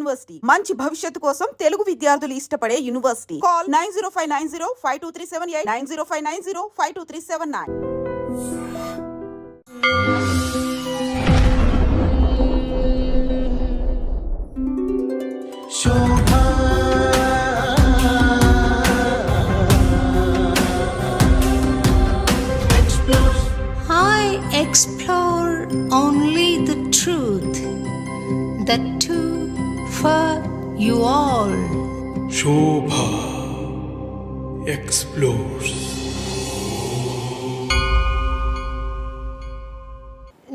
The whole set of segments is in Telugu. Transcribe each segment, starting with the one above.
యూనివర్సిటీ మంచి భవిష్యత్తు కోసం తెలుగు విద్యార్థులు ఇష్టపడే university. Call 9059052378 9059052379. I explore only the truth, the two for you all. Shobha explores.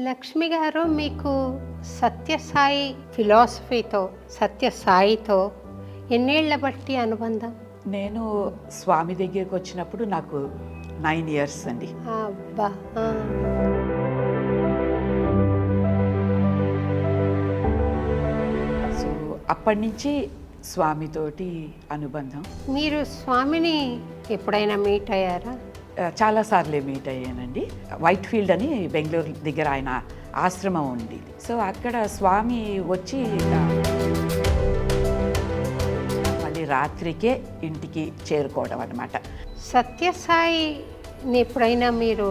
Lakshmi గారు, మీకు సత్యసాయి ఫిలాసఫీతో సత్యసాయితో ఎన్నేళ్ల బట్టి అనుబంధం? నేను స్వామి దగ్గరికి వచ్చినప్పుడు నాకు 9 years అండి. అబ్బా, సో అప్పటి నుంచి స్వామితోటి అనుబంధం. మీరు స్వామిని ఎప్పుడైనా మీట్ అయ్యారా? చాలాసార్లే మీట్ అయ్యానండి. వైట్ ఫీల్డ్ అని బెంగళూరు దగ్గర ఆయన ఆశ్రమం ఉంది. సో అక్కడ స్వామి వచ్చి మళ్ళీ రాత్రికే ఇంటికి చేరుకోవడం అన్నమాట. సత్యసాయిని ఎప్పుడైనా మీరు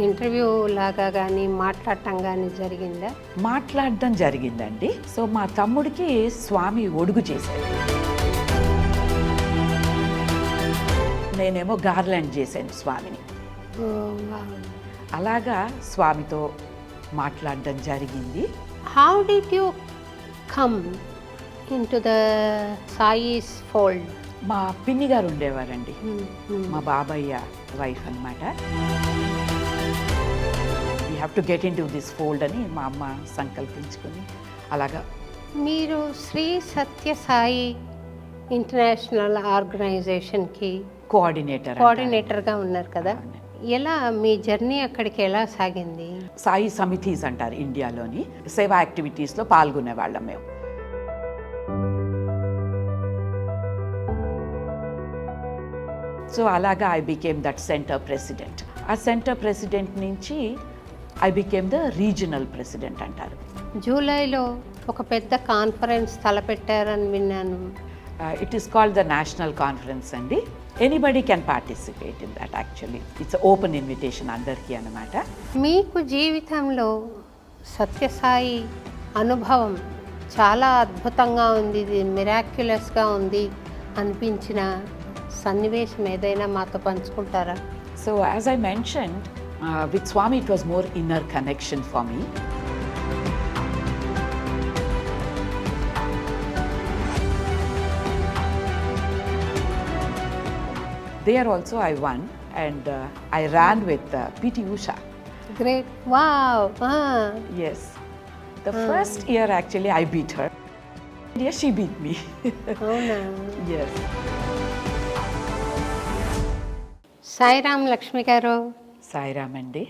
ఇంటర్వ్యూ లాగా కానీ మాట్లాడటం కానీ జరిగిందా? మాట్లాడడం జరిగిందండి. సో మా తమ్ముడికి స్వామి ఒడుగు చేశాడు, నేనేమో గార్లాండ్ చేశాను స్వామిని. Oh, wow. అలాగా స్వామితో మాట్లాడడం జరిగింది. How did you come in to the Sai's fold? మా పిన్ని గారు ఉండేవారండి, మా బాబయ్య వైఫ్ అన్నమాట. We have to get in to this fold అని మా అమ్మ సంకల్పించుకుని అలాగా. మీరు శ్రీ సత్యసాయి ఇంటర్నేషనల్ ఆర్గనైజేషన్కి కోఆర్డినేటర్గా ఉన్నారు కదా. ఎలా మీ జర్నీ అక్కడికి ఎలా సాగింది? సాయి సమితీస్ అంటారు ఇండియాలోని, సేవా యాక్టివిటీస్లో పాల్గొనే వాళ్ళం మేము. సో అలాగా I became that centre president. ఆ సెంటర్ ప్రెసిడెంట్ నుంచి I became the regional president అంటారు. జూలైలో ఒక పెద్ద కాన్ఫరెన్స్ తలపెట్టారని విన్నాను. It is called the national conference అండి. Anybody can participate in that. Actually it's open invitation అందరికీ అన్నమాట. మీకు జీవితంలో సత్యసాయి అనుభవం చాలా అద్భుతంగా ఉంది, ఇది మిరాక్యులస్గా ఉంది అనిపించిన సన్నివేశం ఏదైనా మాతో పంచుకుంటారా? So as I mentioned, with Swami it was more inner connection for me. There also I won, and I ran with P.T. Usha. Great. Wow. Yes. The first year actually I beat her. Yes, she beat me. అవునా? Yes. సాయిరామ్ లక్ష్మి గారు, సాయిరామ్ అండి.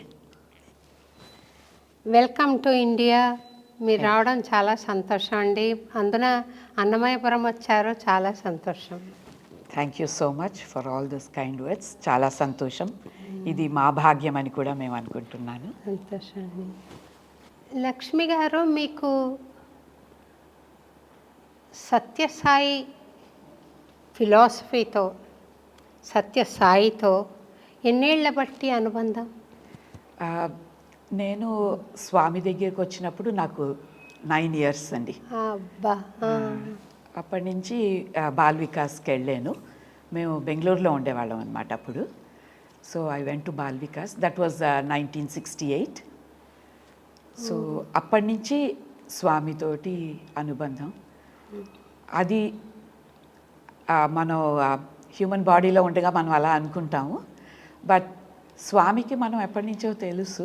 Welcome to India. మీరు రావడం చాలా సంతోషం అండి. అందున అన్నమయ్యపురం వచ్చారు, చాలా సంతోషం. Thank you so much for all this kind words. చాలా సంతోషం. ఇది మా భాగ్యం అని కూడా మేము అనుకుంటున్నాను. సంతోషం అండి. లక్ష్మి గారు, మీకు సత్యసాయి ఫిలాసఫీతో సత్యసాయితో ఎన్నేళ్ల బట్టి అనుబంధం? నేను స్వామి దగ్గరికి వచ్చినప్పుడు నాకు 9 years అండి. అబ్బా. అప్పటి నుంచి బాల్ వికాస్కి వెళ్ళాను. మేము బెంగళూరులో ఉండేవాళ్ళం అనమాట అప్పుడు. So I went to ball Vikas. That was 1968. So అప్పటి నుంచి స్వామితోటి అనుబంధం. అది మనం హ్యూమన్ బాడీలో ఉండగా మనం అలా అనుకుంటాము, బట్ స్వామికి మనం ఎప్పటి నుంచో తెలుసు.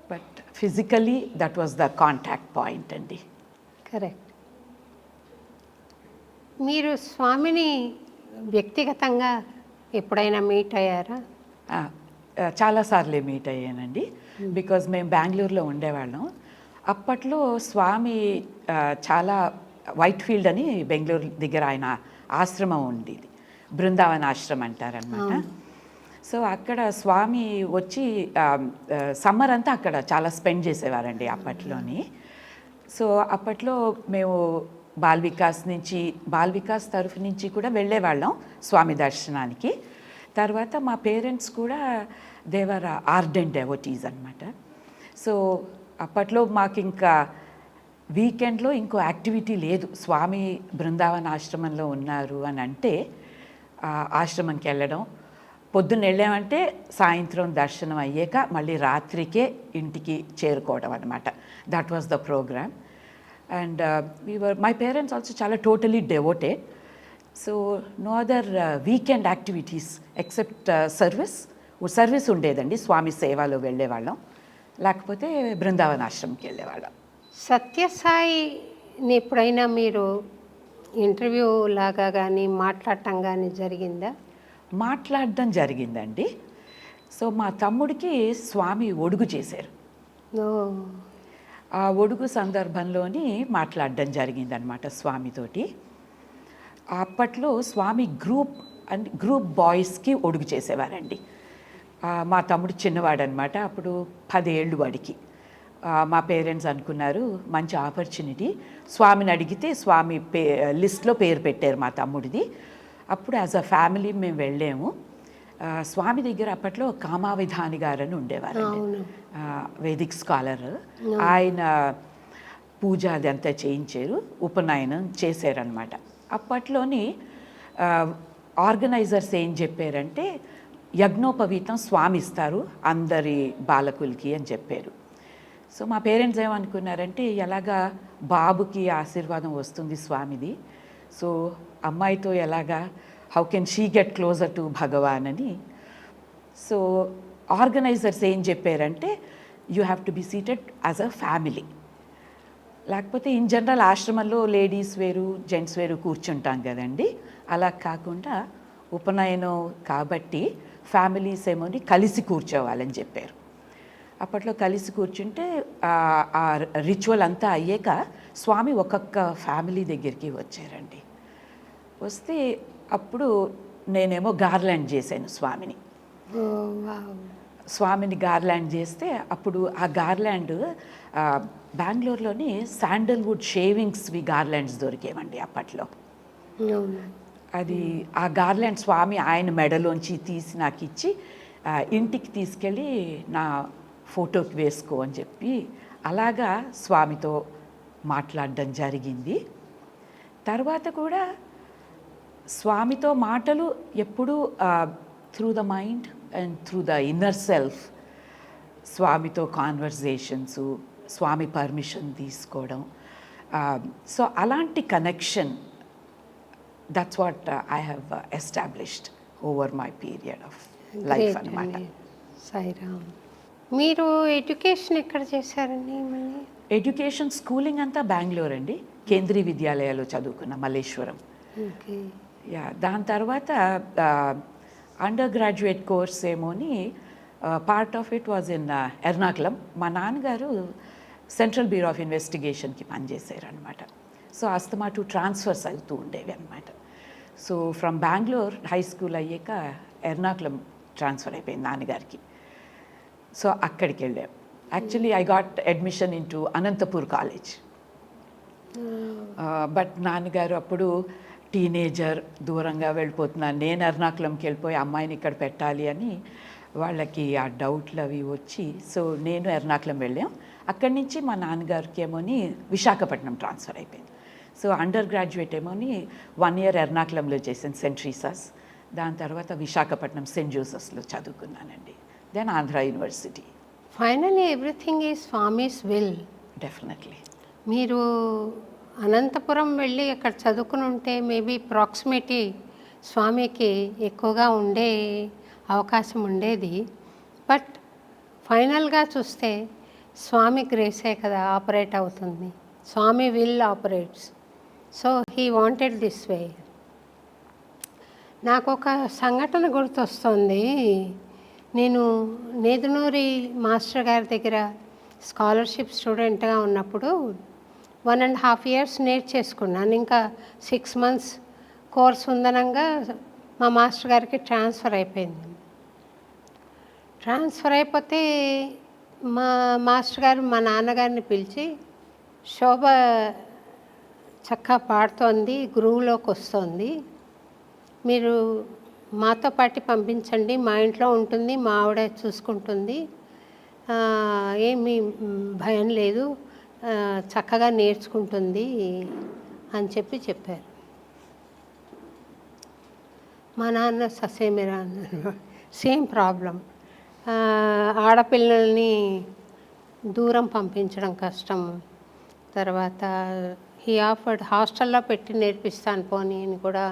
But physically that was the contact point అండి. కరెక్ట్. మీరు స్వామిని వ్యక్తిగతంగా ఎప్పుడైనా మీట్ అయ్యారా? చాలాసార్లే మీట్ అయ్యానండి. బికాజ్ మేము బెంగళూరులో ఉండేవాళ్ళం. అప్పట్లో స్వామి చాలా వైట్ ఫీల్డ్ అని బెంగళూరు దగ్గర ఆయన ఆశ్రమం ఉండేది, బృందావన ఆశ్రమం అంటారనమాట. సో అక్కడ స్వామి వచ్చి సమ్మర్ అంతా అక్కడ చాలా స్పెండ్ చేసేవారండి అప్పట్లోని. సో అప్పట్లో మేము బాల్ వికాస్ తరఫు నుంచి కూడా వెళ్ళేవాళ్ళం స్వామి దర్శనానికి. తర్వాత మా పేరెంట్స్ కూడా దేవర్ ఆర్డెంట్ డెవోటీస్ అనమాట. సో అప్పట్లో మాకు ఇంకా వీకెండ్లో ఇంకో యాక్టివిటీ లేదు. స్వామి బృందావన ఆశ్రమంలో ఉన్నారు అని అంటే ఆశ్రమంకి వెళ్ళడం, పొద్దున్న వెళ్ళామంటే సాయంత్రం దర్శనం అయ్యాక మళ్ళీ రాత్రికే ఇంటికి చేరుకోవడం అనమాట. That was the programme. And my parents also చాలా totally devoted. So no other weekend activities except service ఉండేదండి. స్వామి సేవలో వెళ్ళేవాళ్ళం, లేకపోతే బృందావన ఆశ్రమంకి వెళ్ళేవాళ్ళం. సత్యసాయిని ఎప్పుడైనా మీరు ఇంటర్వ్యూ లాగా కానీ మాట్లాడటం కానీ జరిగిందా? మాట్లాడడం జరిగిందండి. సో మా తమ్ముడికి స్వామి ఒడుగు చేశారు. ఓ, ఆ ఒడుగు సందర్భంలోని మాట్లాడడం జరిగిందనమాట స్వామితోటి. అప్పట్లో స్వామి గ్రూప్ బాయ్స్కి ఒడుగు చేసేవారండి. మా తమ్ముడు చిన్నవాడనమాట, అప్పుడు 10 ఏళ్ళు వాడికి. మా పేరెంట్స్ అనుకున్నారు మంచి ఆపర్చునిటీ, స్వామిని అడిగితే స్వామి లిస్ట్లో పేరు పెట్టారు మా తమ్ముడిది. అప్పుడు యాజ్ అ ఫ్యామిలీ మేము వెళ్ళాము. స్వామి దగ్గర అప్పట్లో కామావిధాని గారని ఉండేవారండి, వేదిక్ స్కాలర్. ఆయన పూజ అదంతా చేయించారు, ఉపనయనం చేశారనమాట. అప్పట్లోని ఆర్గనైజర్స్ ఏం చెప్పారంటే యజ్ఞోపవీతం స్వామి ఇస్తారు అందరి బాలకులకి అని చెప్పారు. సో మా పేరెంట్స్ ఏమనుకున్నారంటే ఎలాగా బాబుకి ఆశీర్వాదం వస్తుంది స్వామిది, సో అమ్మాయితో ఎలాగా how can she get closer to Bhagavan అని. సో ఆర్గనైజర్స్ ఏం చెప్పారంటే you have to be seated as a family, లేకపోతే ఇన్ జనరల్ ఆశ్రమంలో లేడీస్ వేరు జెంట్స్ వేరు కూర్చుంటాం కదండి, అలా కాకుండా ఉపనయనం కాబట్టి ఫ్యామిలీస్ ఏమోని కలిసి కూర్చోవాలని చెప్పారు. అప్పట్లో కలిసి కూర్చుంటే ఆ రిచువల్ అంతా అయ్యాక స్వామి ఒక్కొక్క ఫ్యామిలీ దగ్గరికి వచ్చారండి. వస్తే అప్పుడు నేనేమో గార్లాండ్ చేశాను స్వామిని. Oh, wow. స్వామిని గార్లాండ్ చేస్తే అప్పుడు ఆ గార్లాండ్ బెంగళూరులోని శాండల్వుడ్ షేవింగ్స్వి గార్లాండ్స్ దొరికేవండి అప్పట్లో. అవును. అది ఆ గార్లాండ్ స్వామి ఆయన మెడలోంచి తీసి నాకు ఇచ్చి ఇంటికి తీసుకెళ్ళి నా ఫోటోకి వేసుకో అని చెప్పి అలాగా స్వామితో మాట్లాడడం జరిగింది. తర్వాత కూడా స్వామితో మాటలు ఎప్పుడూ through the mind and through the inner self, స్వామితో కాన్వర్జేషన్స్, స్వామి పర్మిషన్ తీసుకోవడం. సో అలాంటి connection, that's what I have established over my period of life అన్నమాట. సాయిరామ్. మీరు ఎడ్యుకేషన్ ఎక్కడ చేశారండి? మళ్ళీ ఎడ్యుకేషన్ స్కూలింగ్ అంతా బెంగళూరు అండి, కేంద్రీయ విద్యాలయాలో చదువుకున్న మల్లేశ్వరం. ఓకే. యా, దాని తర్వాత అండర్ గ్రాడ్యుయేట్ కోర్స్ ఏమోని part of it was in Ernakulam. మా నాన్నగారు సెంట్రల్ బ్యూరో ఆఫ్ ఇన్వెస్టిగేషన్కి పనిచేశారు అనమాట. సో అస్తమాటు ట్రాన్స్ఫర్స్ అవుతూ ఉండేవి అనమాట. So from Bengaluru high school అయ్యాక ఎర్నాకుళం ట్రాన్స్ఫర్ అయిపోయింది నాన్నగారికి. సో అక్కడికి వెళ్ళాం. Actually I got admission in to Anantapur college. But నాన్నగారు అప్పుడు టీనేజర్, దూరంగా వెళ్ళిపోతున్నాను, నేను ఎర్నాకుళంకి వెళ్ళిపోయి అమ్మాయిని ఇక్కడ పెట్టాలి అని వాళ్ళకి ఆ డౌట్లు అవి వచ్చి, సో నేను ఎర్నాకుళం వెళ్ళాం. అక్కడి నుంచి మా నాన్నగారికి ఏమోని విశాఖపట్నం ట్రాన్స్ఫర్ అయిపోయింది. సో అండర్ గ్రాడ్యుయేట్ ఏమోని 1 year ఎర్నాకుళంలో చేశాను, సెంట్ ట్రీసాస్. దాని తర్వాత విశాఖపట్నం సెయింట్ జోసెఫ్స్లో చదువుకున్నానండి. Then Andhra university. Finally everything is Swami's will. Definitely. మీరు అనంతపురం వెళ్ళి అక్కడ చదువుకుని ఉంటే మేబీ ప్రాక్సిమిటీ స్వామికి ఎక్కువగా ఉండే అవకాశం ఉండేది. బట్ ఫైనల్గా చూస్తే స్వామి గ్రేసే కదా ఆపరేట్ అవుతుంది. Swami will operates. So he wanted this way. నాకు ఒక సంఘటన గుర్తొస్తుంది. నేను నేదునూరి మాస్టర్ గారి దగ్గర స్కాలర్షిప్ స్టూడెంట్గా ఉన్నప్పుడు 1.5 years నేర్చేసుకున్నాను. ఇంకా 6 months కోర్స్ ఉందనంగా మా మాస్టర్ గారికి ట్రాన్స్ఫర్ అయిపోయింది. ట్రాన్స్ఫర్ అయిపోతే మా మాస్టర్ గారు మా నాన్నగారిని పిలిచి శోభ చక్కగా పాడుతోంది, గురువులోకి వస్తుంది. మీరు మాతో పాటు పంపించండి, మా ఇంట్లో ఉంటుంది, మా ఆవిడ చూసుకుంటుంది, ఏమీ భయం లేదు, చక్కగా నేర్చుకుంటుంది అని చెప్పారు. మా నాన్న ససేమిరా అన్నారు. Same problem. ఆడపిల్లల్ని దూరం పంపించడం కష్టం. తర్వాత హీ ఆఫర్డ్ హాస్టల్లో పెట్టి నేర్పిస్తాను పోనీ అని కూడా.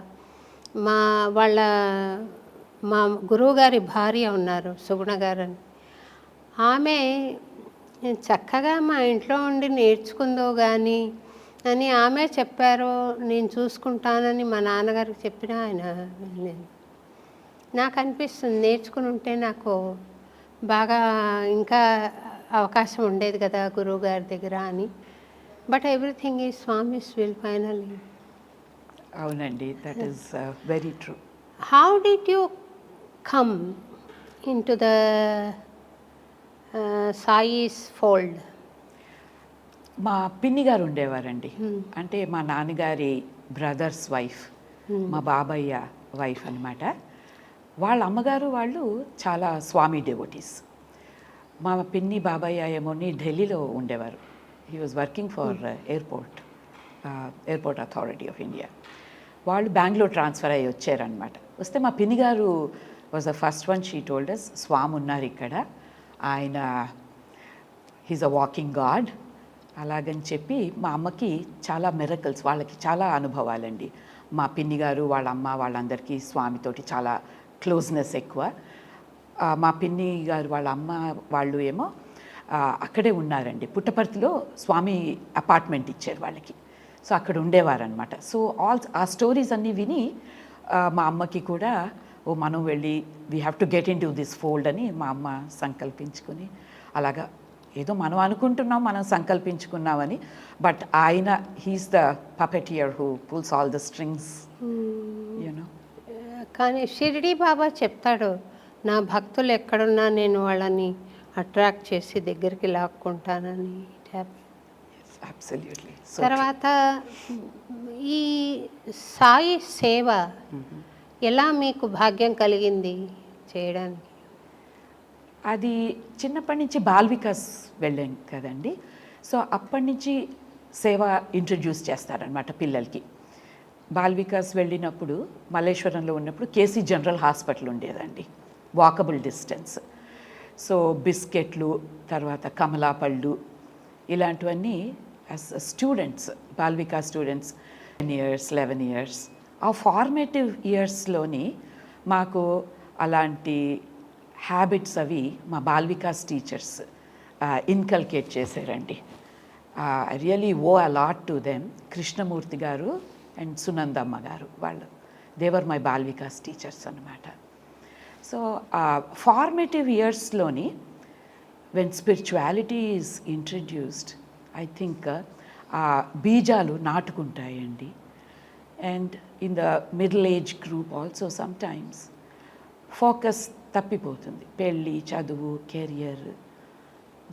మా గురువుగారి భార్య ఉన్నారు, సుగుణ గారని. ఆమె చక్కగా మా ఇంట్లో ఉండి నేర్చుకుందో కానీ అని ఆమె చెప్పారు. నేను చూసుకుంటానని మా నాన్నగారికి చెప్పినా ఆయన వినలేదు. నాకు అనిపిస్తుంది నేర్చుకుని ఉంటే నాకు బాగా ఇంకా అవకాశం ఉండేది కదా గురువు గారి దగ్గర అని. But everything is Swami's will finally. అవునండి, that is very true. How did you come in to the Sai's fold? మా పిన్ని గారు ఉండేవారండి. అంటే మా నాన్నగారి బ్రదర్స్ వైఫ్, మా బాబయ్య వైఫ్ అన్నమాట. వాళ్ళ అమ్మగారు వాళ్ళు చాలా స్వామి డెవోటీస్. మా పిన్ని బాబయ్య ఏమోని ఢిల్లీలో ఉండేవారు. He was working for airport authority of India. వాళ్ళు బెంగళూరు ట్రాన్స్ఫర్ అయ్యి వచ్చారనమాట. వస్తే మా పిన్ని గారు was the first one she told us, Swami ఉన్నారు ఇక్కడ, ఆయన హీజ్ అ వాకింగ్ గాడ్ అలాగని చెప్పి. మా అమ్మకి చాలా మిరకల్స్, వాళ్ళకి చాలా అనుభవాలండి. మా పిన్ని గారు వాళ్ళ అమ్మ వాళ్ళందరికీ స్వామితోటి చాలా క్లోజ్నెస్ ఎక్కువ. మా పిన్ని గారు వాళ్ళ అమ్మ వాళ్ళు ఏమో అక్కడే ఉన్నారండి, పుట్టపర్తిలో స్వామి అపార్ట్మెంట్ ఇచ్చారు వాళ్ళకి. సో అక్కడ ఉండేవారనమాట. సో ఆ స్టోరీస్ అన్నీ విని మా అమ్మకి కూడా మనం వెళ్ళి we have to get in to this fold అని మా అమ్మ సంకల్పించుకుని, అలాగా ఏదో మనం అనుకుంటున్నాం, మనం సంకల్పించుకున్నామని. బట్ ఆయన he's the puppeteer who pulls all the strings, you know. కానీ షిరిడి బాబా చెప్తాడు, నా భక్తులు ఎక్కడున్నా నేను వాళ్ళని అట్రాక్ట్ చేసి దగ్గరికి లాక్కుంటానని. అబ్సల్యూట్లీ. తర్వాత ఈ సాయి సేవ ఎలా మీకు భాగ్యం కలిగింది చేయడానికి? అది చిన్నప్పటి నుంచి బాల్ వికాస్ వెళ్ళాం కదండి. సో అప్పటి నుంచి సేవ ఇంట్రడ్యూస్ చేస్తారనమాట పిల్లలకి. బాల్ వికాస్ వెళ్ళినప్పుడు మల్లేశ్వరంలో ఉన్నప్పుడు కేసీ జనరల్ హాస్పిటల్ ఉండేదండి, వాకబుల్ డిస్టెన్స్. సో బిస్కెట్లు, తర్వాత కమలాపళ్ళు ఇలాంటివన్నీ as students, Bal Vikas students 10 years 11 years ఆ ఫార్మేటివ్ ఇయర్స్లోని మాకు అలాంటి హ్యాబిట్స్ అవి మా బాల్ వికాస్ టీచర్స్ ఇన్కల్కేట్ చేశారండి. I really owe a lot to them. Krishnamurthy గారు అండ్ సునందమ్మ గారు, వాళ్ళు they were my Bal Vikas teachers అన్నమాట. సో ఫార్మేటివ్ ఇయర్స్లోని when spirituality is introduced, I think బీజాలు నాటుకుంటాయండి. And in the middle age group also sometimes focus తప్పిపోతుంది, పెళ్ళి, చదువు, కెరియర్.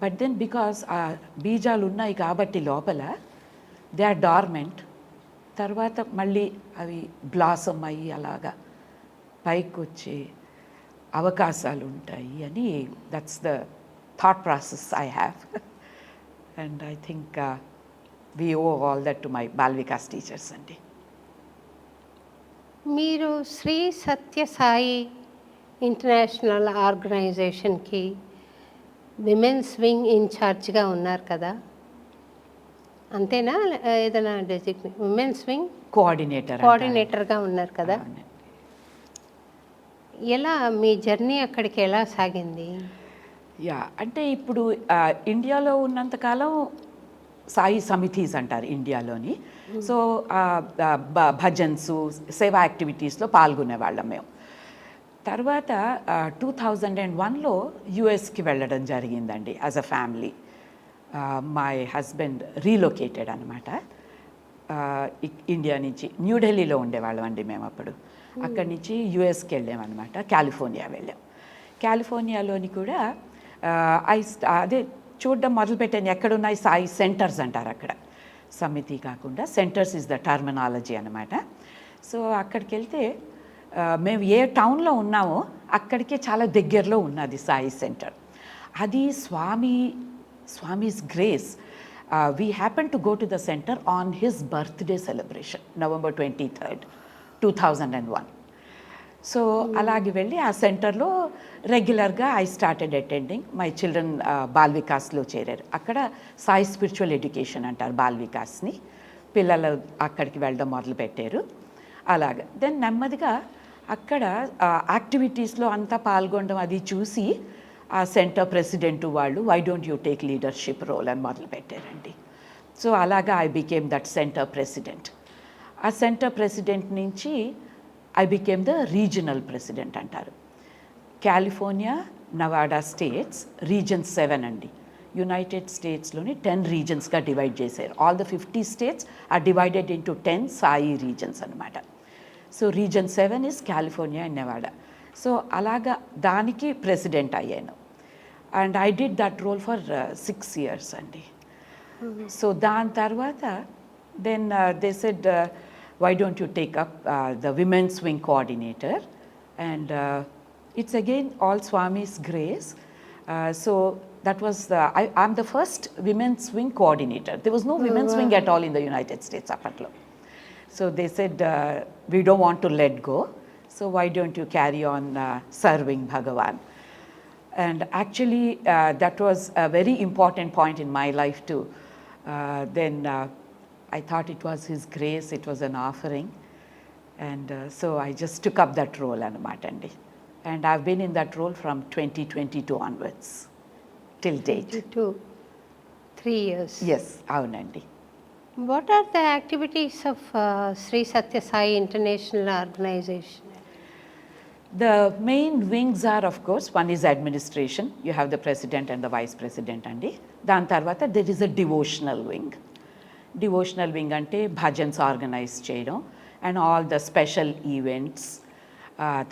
బట్ దెన్ బికాస్ ఆ బీజాలు ఉన్నాయి కాబట్టి లోపల దే ఆర్ డార్మెంట్. తర్వాత మళ్ళీ అవి బ్లాసమ్ అయ్యి అలాగా పైకి వచ్చే అవకాశాలు ఉంటాయి అని, that's the thought process I have. And I think we owe all that to my Bal Vikas teachers అండి. మీరు శ్రీ సత్యసాయి ఇంటర్నేషనల్ ఆర్గనైజేషన్కి విమెన్స్ వింగ్ ఇన్ఛార్జ్గా ఉన్నారు కదా, అంతేనా? ఏదైనా డెసిగ్నేట్ విమెన్స్ వింగ్ కోఆర్డినేటర్గా ఉన్నారు కదా. ఎలా మీ జర్నీ అక్కడికి ఎలా సాగింది? యా, అంటే ఇప్పుడు ఇండియాలో ఉన్నంతకాలం సాయి సమితీస్ అంటారు ఇండియాలోని. సో భజన్స్, సేవా యాక్టివిటీస్లో పాల్గొనేవాళ్ళం మేము. తర్వాత 2001లో యుఎస్కి వెళ్ళడం జరిగిందండి as a family. My husband relocated అనమాట ఇండియా నుంచి. న్యూఢిల్లీలో ఉండేవాళ్ళం అండి మేము అప్పుడు. అక్కడి నుంచి యుఎస్కి వెళ్ళామన్నమాట, కాలిఫోర్నియా వెళ్ళాం. కాలిఫోర్నియాలోని కూడా అదే చూడడం మొదలుపెట్టాను, ఎక్కడున్నాయి సాయి సెంటర్స్ అంటారు అక్కడ. సమితి కాకుండా సెంటర్స్ ఇస్ ద టర్మినాలజీ అనమాట. సో అక్కడికి వెళ్తే మేము ఏ టౌన్లో ఉన్నామో అక్కడికే చాలా దగ్గరలో ఉన్నది సాయి సెంటర్. అది Swami's grace. We happen to go to the centre on his birthday celebration November 23rd, 2001. So అలాగే వెళ్ళి ఆ సెంటర్లో రెగ్యులర్గా I started attending. My children Bal వికాస్లో చేరారు. అక్కడ సాయి స్పిరిచువల్ ఎడ్యుకేషన్ అంటారు బాల్ వికాస్ని. పిల్లలు అక్కడికి వెళ్ళడం మొదలుపెట్టారు. అలాగా దెన్ నెమ్మదిగా అక్కడ యాక్టివిటీస్లో అంతా పాల్గొనడం అది చూసి ఆ సెంటర్ ప్రెసిడెంట్ వాళ్ళు why don't you take leadership role అని మొదలుపెట్టారండి. సో అలాగా I became that centre president. ఆ సెంటర్ ప్రెసిడెంట్ నుంచి I became the regional president అంటారు. కాలిఫోర్నియా, నవాడా స్టేట్స్ రీజన్ 7 అండి. యునైటెడ్ స్టేట్స్లోని 10 రీజన్స్గా డివైడ్ చేశారు. All the 50 states are divided into 10 Sai regions అనమాట. So region 7 is California and Nevada. So అలాగా దానికి ప్రెసిడెంట్ అయ్యాను. And I did that role for 6 years అండి. సో దాని తర్వాత then they said why don't you take up the women's wing coordinator, and it's again all Swami's grace. So that was I'm the first women's wing coordinator. There was no women's wing at all in the United States apatlo. So they said we don't want to let go, so why don't you carry on serving Bhagavan. And actually that was a very important point in my life too. Then I thought it was his grace, it was an offering, and so I just took up that role anamatandi. And I've been in that role from 2022 onwards till date. 3 years. Yes, avunandi. What are the activities of Sri Satya Sai International Organization? The main wings are, of course, one is administration. You have the president and the vice president andi. Dan tarvata there is a devotional wing. Devotional wing అంటే భజన్స్ ఆర్గనైజ్ చేయడం and all the special events,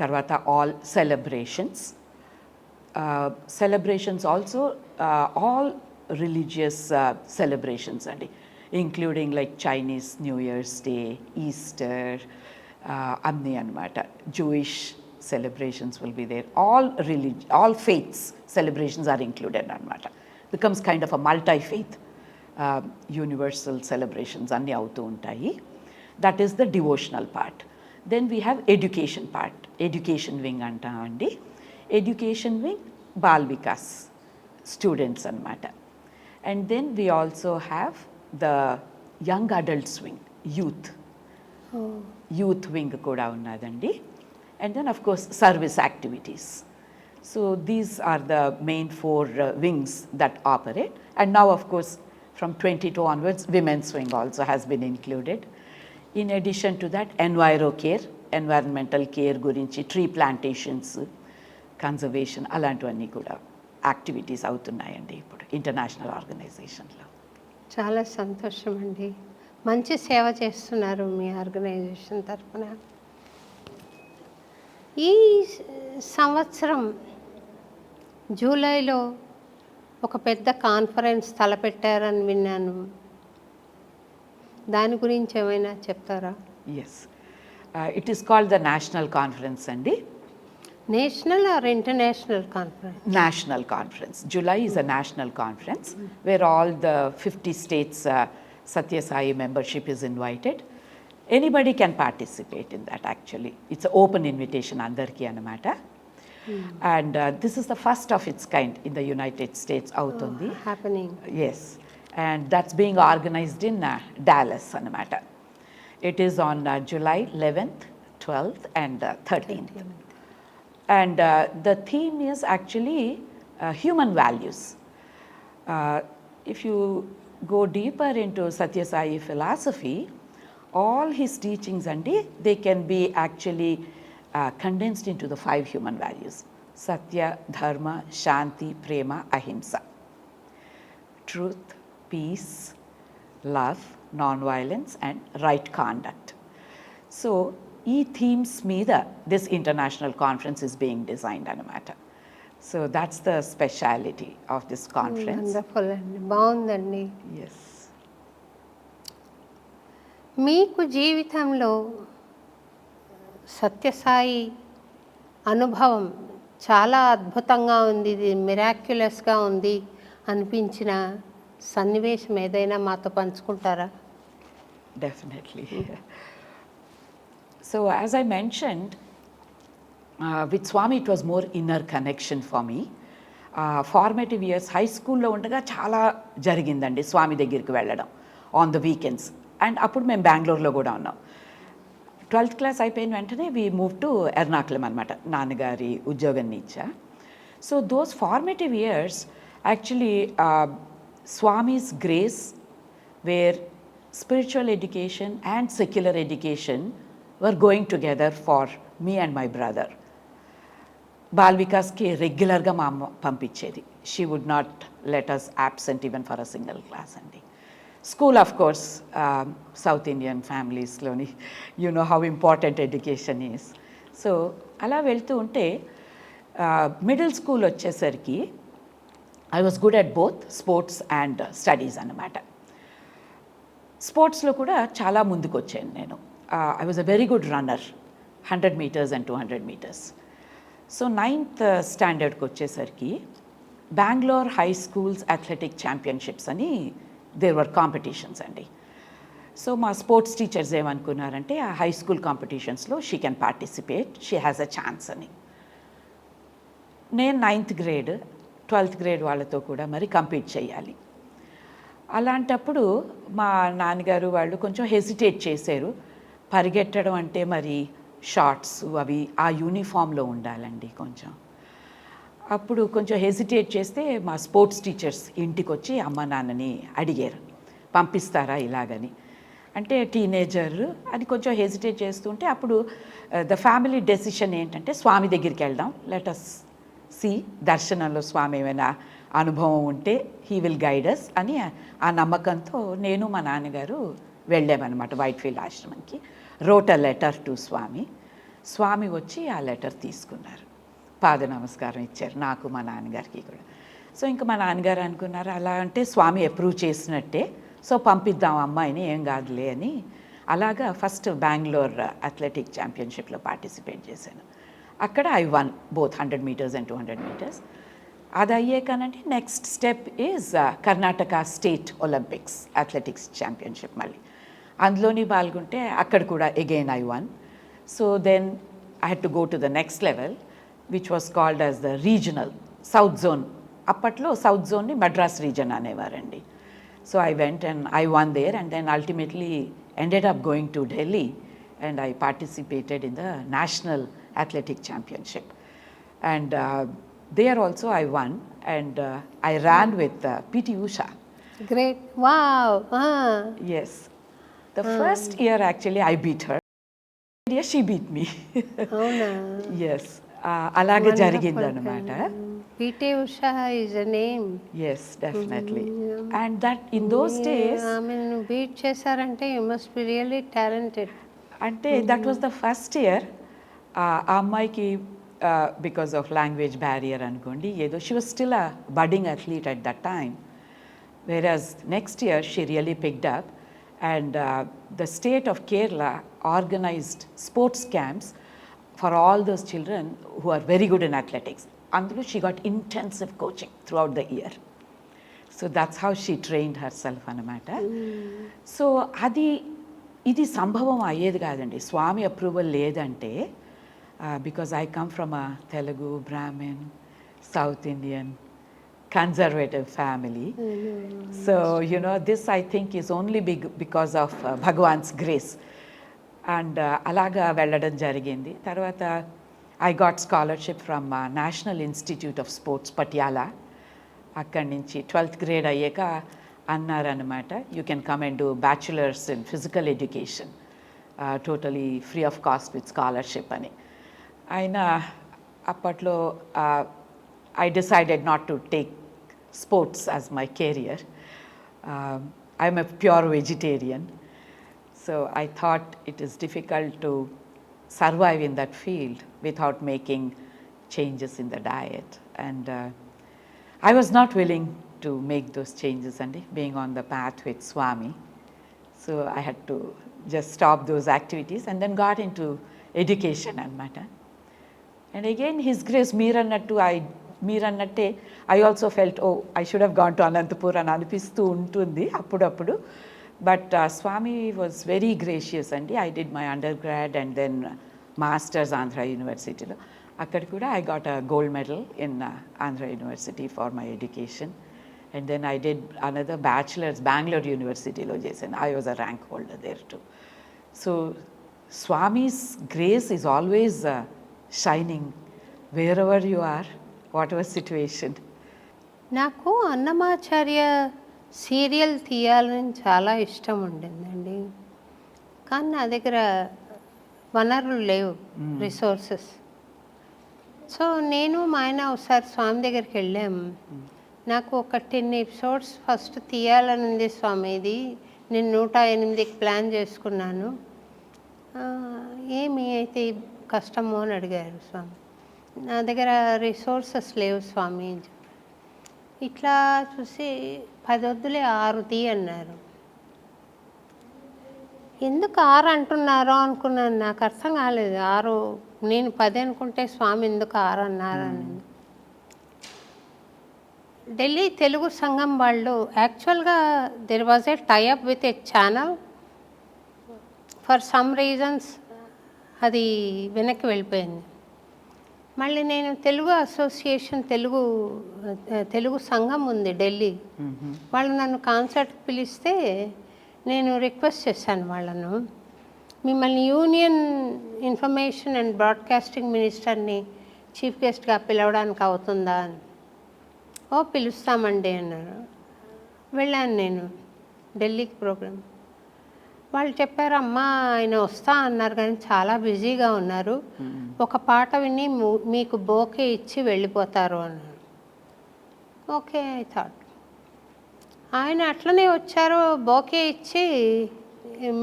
తర్వాత all celebrations also all religious celebrations అండి, including like Chinese New Year's Day, Easter, అన్నీ అనమాట. Jewish celebrations will be there. All faiths celebrations are included అనమాట. Becomes kind of a multi-faith universal celebrations అన్నీ అవుతూ ఉంటాయి. That is the devotional part. Then we have education part. Education wing అంటామండి. Education wing ball Vikas students అనమాట. And then we also have the young adults wing, youth wing కూడా ఉన్నదండి. And then of course service activities. So these are the main 4 wings that operate. And now of course from 22 onwards women's wing also has been included. In addition to that environmental care గురించి, tree plantations, conservation అలాంటివన్నీ కూడా యాక్టివిటీస్ అవుతున్నాయండి ఇప్పుడు ఇంటర్నేషనల్ ఆర్గనైజేషన్లో. చాలా సంతోషం అండి. మంచి సేవ చేస్తున్నారు మీ ఆర్గనైజేషన్ తరఫున. ఈ సంవత్సరం జూలైలో ఒక పెద్ద కాన్ఫరెన్స్ తలపెట్టారని విన్నాను. దాని గురించి ఏమైనా చెప్తారా? Yes, it is called the national conference అండి. National or international conference? National conference. July is a national conference where all the 50 states Satya Sai membership is invited. Anybody can participate in that actually. It's an open invitation andarki anamata. And this is the first of its kind in the United States outundi. Happening. Yes, and that's being organized in Dallas anamata. It is on July 11th, 12th and 13th. And the theme is actually human values. If you go deeper into Satya Sai philosophy, all his teachings they can be actually condensed into the 5 human values: Satya, Dharma, Shanti, Prema, Ahimsa. Truth, peace, love, non-violence and right conduct. So ఈ థీమ్స్ మీద this international conference is being designed అనమాట. So that's the speciality of this conference. Wonderful అండి, బాగుందండి. ఎస్. మీకు జీవితంలో సత్యసాయి అనుభవం చాలా అద్భుతంగా ఉంది, ఇది మిరాక్యులస్గా ఉంది అనిపించిన సన్నివేశం ఏదైనా మాతో పంచుకుంటారా? Definitely. So, as I mentioned, with Swami, it was more inner connection for me. Formative years, high school లో ఉండగా చాలా జరిగిందండి స్వామి దగ్గరికి వెళ్ళడం ఆన్ ద వీకెండ్స్. అండ్ అప్పుడు మేము బెంగళూరులో కూడా ఉన్నాం. 12th క్లాస్ అయిపోయిన వెంటనే వీ మూవ్ టు ఎర్నాకుళం అనమాట, నాన్నగారి ఉద్యోగం నీచా. So those formative years actually Swami's grace where spiritual education and secular education were going together for me and my brother. Bal వికాస్కి రెగ్యులర్గా మా అమ్మ పంపించేది. She would not let us absent even for a single class అండి. School of course South Indian ఫ్యామిలీస్లోని you know how important education is. So అలా వెళ్తూ ఉంటే మిడిల్ స్కూల్ వచ్చేసరికి I was good at both sports and studies అన్నమాట. స్పోర్ట్స్లో కూడా చాలా ముందుకు వచ్చాను నేను. I was a very good runner, 100 metres and 200 metres. So 9th స్టాండర్డ్కి వచ్చేసరికి Bengaluru high schools athletic championships అని దేర్ వర్ కాంపిటీషన్స్ అండి. సో మా స్పోర్ట్స్ టీచర్స్ ఏమనుకున్నారంటే ఆ హై స్కూల్ కాంపిటీషన్స్లో she can participate, she has a chance అని. నేను 9th గ్రేడ్ 12th గ్రేడ్ వాళ్ళతో కూడా మరి కంపీట్ చేయాలి. అలాంటప్పుడు మా నాన్నగారు వాళ్ళు కొంచెం హెసిటేట్ చేశారు. పరిగెట్టడం అంటే మరి షార్ట్స్ అవి ఆ యూనిఫామ్లో ఉండాలండి కొంచెం. అప్పుడు కొంచెం హెసిటేట్ చేస్తే మా స్పోర్ట్స్ టీచర్స్ ఇంటికి వచ్చి అమ్మ నాన్నని అడిగారు, పంపిస్తారా ఇలాగని. అంటే టీనేజర్ అది కొంచెం హెసిటేట్ చేస్తుంటే అప్పుడు ద ఫ్యామిలీ డెసిషన్ ఏంటంటే స్వామి దగ్గరికి వెళ్దాం, లెట్ అస్ సి, దర్శనంలో స్వామి ఏమైనా అనుభవం ఉంటే హీ విల్ గైడ్ అస్ అని ఆ నమ్మకంతో నేను మా నాన్నగారు వెళ్ళామన్నమాట వైట్ఫీల్డ్ ఆశ్రమంకి. Wrote a letter to Swami. Swami వచ్చి ఆ లెటర్ తీసుకున్నారు, పాద నమస్కారం ఇచ్చారు నాకు మా నాన్నగారికి కూడా. సో ఇంకా మా నాన్నగారు అనుకున్నారు అలా అంటే స్వామి అప్రూవ్ చేసినట్టే, సో పంపిద్దాం అమ్మాయిని, ఏం కాదులే అని. అలాగా ఫస్ట్ బెంగళూరు అథ్లెటిక్ ఛాంపియన్షిప్లో పార్టిసిపేట్ చేశాను. అక్కడ I won both 100 metres and 200 metres. అది అయ్యాకనంటే next step is Karnataka state Olympics athletics championship. మళ్ళీ అందులోని పాల్గొంటే అక్కడ కూడా again I won. So then I had to go to the next level which was called as the regional south zone. అప్పట్లో సౌత్ జోన్ని మద్రాస్ రీజన్ అనేవారండి. So I went and I won there and then ultimately ended up going to Delhi and I participated in the National Athletic Championship. And there also I won and I ran with PT Usha. Great, wow. Yes. The first year actually I beat her. Yeah, she beat me. అవునా? Yes. అలాగే జరిగిందన్నమాట. PT Usha is a name. Yes, definitely. And that in those days, ఆమె బీట్ చేశారంటే you must be really talented. అంటే that was the first year. ఆ అమ్మాయికి బికాస్ ఆఫ్ లాంగ్వేజ్ బ్యారియర్ అనుకోండి ఏదో, she was still a budding athlete at that time. Whereas next year she really picked up and the state of Kerala organised sports camps for all those children who are very good in athletics. అందులో she got intensive coaching throughout the year. So that's how she trained herself అన్నమాట. సో ఇది సంభవం అయ్యేది కాదండి స్వామి అప్రూవల్ లేదంటే. Because I come from a Telugu Brahmin South Indian conservative family. So this I think is only because of Bhagavan's grace. And అలాగా వెళ్ళడం జరిగింది. తర్వాత I got scholarship from national institute of sports Patiala. అక్కడి నుంచి 12th గ్రేడ్ అయ్యాక అన్నారనమాట, you can come and do bachelors in physical education totally free of cost with scholarship అని. అయినా అప్పట్లో I decided not to take sports as my career. I'm a pure vegetarian. So I thought it is difficult to survive in that field without making changes in the diet. And I was not willing to make those changes and being on the path with Swami. So I had to just stopped those activities and then got into education anamata. And again, His grace, మీరన్నట్టే I also felt, oh, I should have gone to Anantapur అని అనిపిస్తూ ఉంటుంది అప్పుడప్పుడు. But Swami was very gracious అండి. I did my undergrad and then masters Andhra Universityలో. అక్కడ కూడా I got a gold medal in Andhra University for my education. And then I did another bachelor's Bangalore Universityలో చేశాను. I was a rank holder there too. So Swami's grace is always shining wherever you are, whatever situation. నాకు అన్నమాచార్య సీరియల్ తీయాలని చాలా ఇష్టం ఉండిందండి, కానీ నా దగ్గర వనరులు లేవు, రిసోర్సెస్. సో నేను మా ఆయన ఒకసారి స్వామి దగ్గరికి వెళ్ళాము. నాకు ఒక 10 ఎపిసోడ్స్ ఫస్ట్ తీయాలని ఉంది స్వామి, ఇది నేను 108కి ప్లాన్ చేసుకున్నాను, ఏమి అయితే కష్టమో అని అడిగారు స్వామి. నా దగ్గర రిసోర్సెస్ లేవు స్వామి అని చెప్పి, ఇట్లా చూసి 10 వద్దులే 6 తీ అన్నారు. ఎందుకు 6 అంటున్నారో అనుకున్నాను, నాకు అర్థం కాలేదు. 6 నేను 10 అనుకుంటే స్వామి ఎందుకు 6 అన్నారని. ఢిల్లీ తెలుగు సంఘం వాళ్ళు యాక్చువల్గా there was a tie up with a channel, for some reasons అది వెనక్కి వెళ్ళిపోయింది. మళ్ళీ నేను తెలుగు అసోసియేషన్ తెలుగు సంఘం ఉంది ఢిల్లీ, వాళ్ళు నన్ను కాన్సర్ట్కి పిలిస్తే నేను రిక్వెస్ట్ చేశాను వాళ్ళను, మిమ్మల్ని యూనియన్ ఇన్ఫర్మేషన్ అండ్ బ్రాడ్కాస్టింగ్ మినిస్టర్ని చీఫ్ గెస్ట్గా పిలవడానికి అవుతుందా అని. ఓ పిలుస్తామండి అన్నారు. వెళ్ళాను నేను ఢిల్లీకి ప్రోగ్రామ్. వాళ్ళు చెప్పారు, అమ్మా ఆయన వస్తా అన్నారు కానీ చాలా బిజీగా ఉన్నారు, ఒక పాట విని మీకు బోకే ఇచ్చి వెళ్ళిపోతారు అన్నారు. Okay I thought. ఆయన అట్లనే వచ్చారు, బోకే ఇచ్చి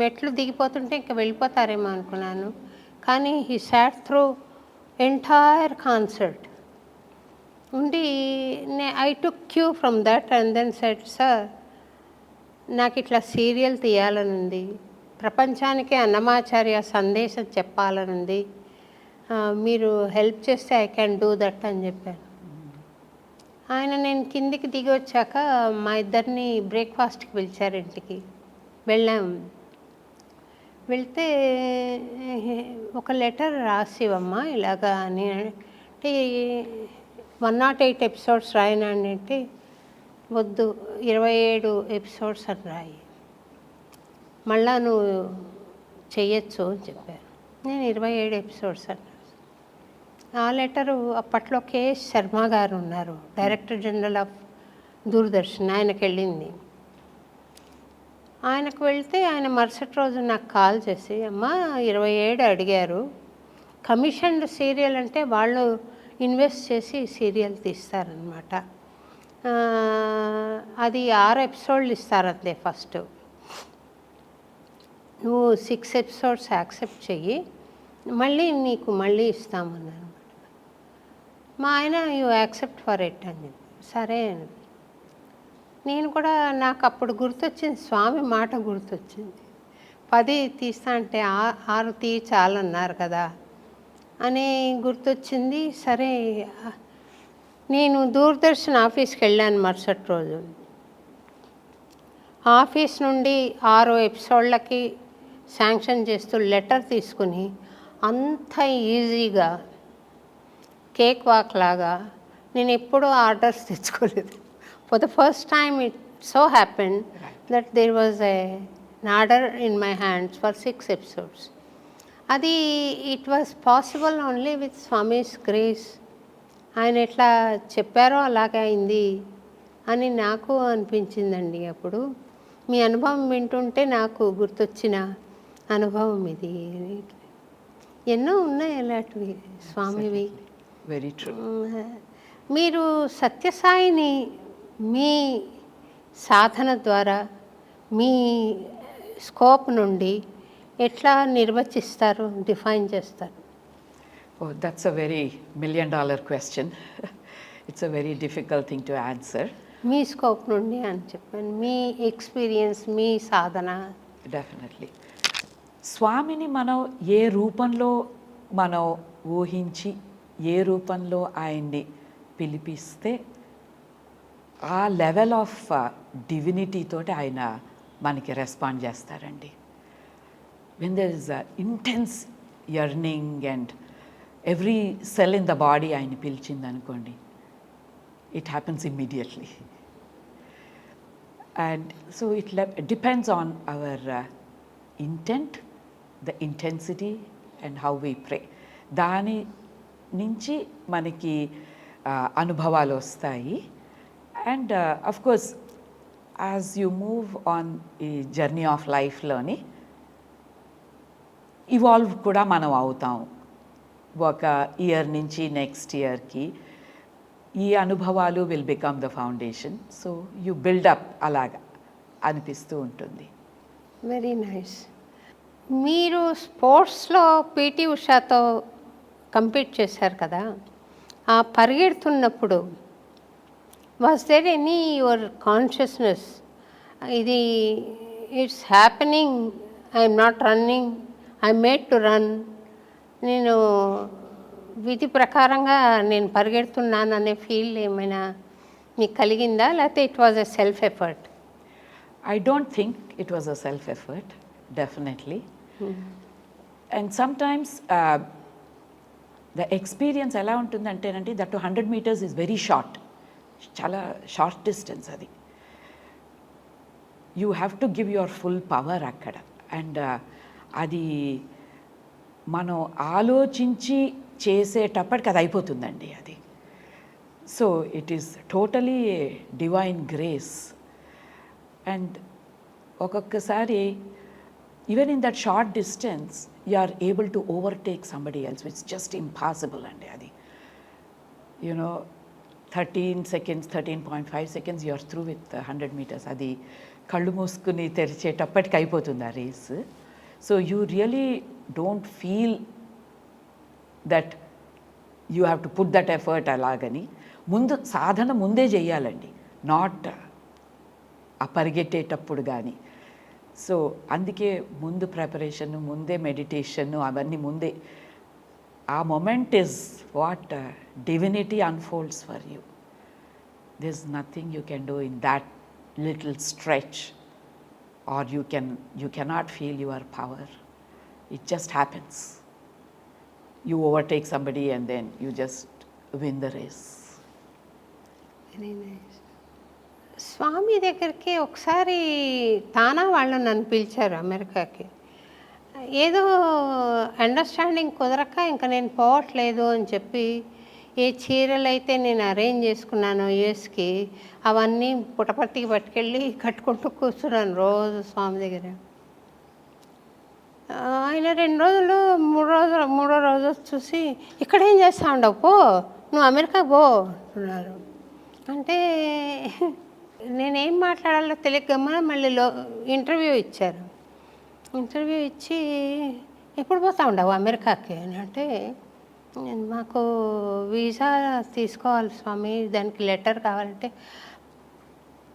మెట్లు దిగిపోతుంటే ఇంకా వెళ్ళిపోతారేమో అనుకున్నాను. కానీ he sat through entire concert ఉండి, I took cue from that and then said, sir నాకు ఇట్లా సీరియల్ తీయాలని ఉంది, ప్రపంచానికి అన్నమాచార్య సందేశం చెప్పాలని ఉంది, మీరు హెల్ప్ చేస్తే ఐ క్యాన్ డూ దట్ అని చెప్పాను. ఆయన నేను కిందికి దిగి వచ్చాక మా ఇద్దరిని బ్రేక్ఫాస్ట్కి పిలిచారు ఇంటికి. వెళ్ళాము. వెళ్తే ఒక లెటర్ రాసివమ్మా ఇలాగా అని అంటే, 108 ఎపిసోడ్స్ రాయనండి అంటే, వద్దు 27 ఎపిసోడ్స్ అని రాయి, మళ్ళా నువ్వు చెయ్యొచ్చు అని చెప్పారు. నేను 27 ఎపిసోడ్స్ అని రాసి, ఆ లెటరు అప్పట్లో కేఎస్ శర్మ గారు ఉన్నారు, డైరెక్టర్ జనరల్ ఆఫ్ దూరదర్శన్, ఆయనకు వెళ్ళింది. ఆయనకు వెళ్తే ఆయన మరుసటి రోజు నాకు కాల్ చేసి, అమ్మ 27 అడిగారు, కమిషన్డ్ సీరియల్ అంటే వాళ్ళు ఇన్వెస్ట్ చేసి సీరియల్ తీస్తారనమాట, అది 6 ఎపిసోడ్లు ఇస్తారంతే ఫస్ట్, నువ్వు 6 ఎపిసోడ్స్ యాక్సెప్ట్ చెయ్యి, మళ్ళీ నీకు మళ్ళీ ఇస్తామన్నారు. మా ఆయన యూ యాక్సెప్ట్ ఫర్ ఇట్ అని చెప్పి, సరే అని. నేను కూడా నాకు అప్పుడు గుర్తొచ్చింది, స్వామి మాట గుర్తొచ్చింది, 10 తీస్తా అంటే 6 తీ చాలన్నారు కదా అని గుర్తొచ్చింది. సరే నేను దూరదర్శన్ ఆఫీస్కి వెళ్ళాను మరుసటి రోజు. ఆఫీస్ నుండి 6 ఎపిసోడ్లకి శాంక్షన్ చేస్తూ లెటర్ తీసుకుని అంత ఈజీగా కేక్ వాక్ లాగా నేను ఎప్పుడూ ఆర్డర్స్ తెచ్చుకోలేదు. For the first time it so happened that there was an order in my hands for 6 episodes. అది it was possible only with Swami's grace. ఆయన ఎట్లా చెప్పారో అలాగే అయింది అని నాకు అనిపించిందండి. అప్పుడు మీ అనుభవం వింటుంటే నాకు గుర్తొచ్చిన అనుభవం ఇది. ఎన్నో ఉన్నాయి అలాంటివి స్వామివి. Very true. మీరు సత్యసాయిని మీ సాధన ద్వారా మీ స్కోప్ నుండి ఎట్లా నిర్వచిస్తారు, డిఫైన్ చేస్తారు? Oh, that's a very $1 million question. It's a very difficult thing to answer. Me scope నుండి అని చెప్పాను, మీ ఎక్స్పీరియన్స్, మీ సాధన. Definitely. స్వామిని మనం ఏ రూపంలో మనం ఊహించి ఏ రూపంలో ఆయన్ని పిలిపిస్తే ఆ లెవెల్ ఆఫ్ డివినిటీ తోటి ఆయన మనకి రెస్పాండ్ చేస్తారండి. When there is intense yearning and every cell in the body ఆయన పిలిచింది అనుకోండి, it happens immediately. And so it depends on hour intent, the intensity and how we pray. దాని నుంచి మనకి అనుభవాలు వస్తాయి. And of course as you move on ఈ జర్నీ ఆఫ్ లైఫ్లోని ఇవాల్వ్ కూడా మనం అవుతాం. ఒక ఇయర్ నుంచి నెక్స్ట్ ఇయర్కి ఈ అనుభవాలు will become the foundation. So you build up అలాగా అనిపిస్తూ ఉంటుంది. Very nice. మీరు స్పోర్ట్స్లో పీటీ ఉషాతో కంపీట్ చేశారు కదా, ఆ పరిగెడుతున్నప్పుడు was there any your consciousness, ఇది it's happening, I'm not running, I made to run, నేను విధి ప్రకారంగా నేను పరిగెడుతున్నాను అనే ఫీల్ ఏమైనా మీకు కలిగిందా, లేకపోతే it was a self effort? I don't think it was a self-effort, definitely. And sometimes the experience ఎలా ఉంటుందంటేనండి, that 100 meters is very short. చాలా షార్ట్ డిస్టెన్స్ అది. You have to give your full power అక్కడ. అండ్ అది మనం ఆలోచించి చేసేటప్పటికి అది అయిపోతుందండి అది. So it is totally divine grace. And ఒక్కొక్కసారి even in that short distance you are able to overtake somebody else, which just impossible అండి అది. You know 13 seconds, 13.5 seconds you are through with 100 meters. అది కళ్ళు మూసుకుని తెరిచేటప్పటికి అయిపోతుంది ఆ race. So you really don't feel that you have to put that effort అలాగని. ముందు సాధన ముందే చేయాలండి, నాట్ ఆ పరిగెట్టేటప్పుడు కానీ. సో అందుకే ముందు ప్రిపరేషన్, ముందే మెడిటేషన్, అవన్నీ ముందే. ఆ moment is what divinity unfolds for you. There's nothing you can do in that little stretch, or you cannot feel your power. It just happens. You overtake somebody and then you just win the race. Very nice. Swami దగ్గరికి ఒకసారి తానా వాళ్ళు నన్ను పిలిచారు అమెరికాకి. ఏదో అండర్స్టాండింగ్ కుదరక ఇంకా నేను పోవట్లేదు అని చెప్పి, ఏ చీరలు అయితే నేను అరేంజ్ చేసుకున్నాను యూఎస్కి, అవన్నీ పుటపర్తికి పట్టుకెళ్ళి కట్టుకుంటూ కూర్చున్నాను రోజు స్వామి దగ్గర. ఆయన 2 రోజులు 3 రోజులు, మూడో రోజు చూసి, ఇక్కడేం చేస్తా ఉండవు, పో నువ్వు అమెరికా పో అంటున్నారు. అంటే నేనేం మాట్లాడాలో తెలియకమ్మా మళ్ళీ ఇంటర్వ్యూ ఇచ్చారు. ఇంటర్వ్యూ ఇచ్చి, ఎప్పుడు పోతా ఉండవు అమెరికాకి అని అంటే, మాకు వీసా తీసుకోవాలి స్వామి, దానికి లెటర్ కావాలంటే,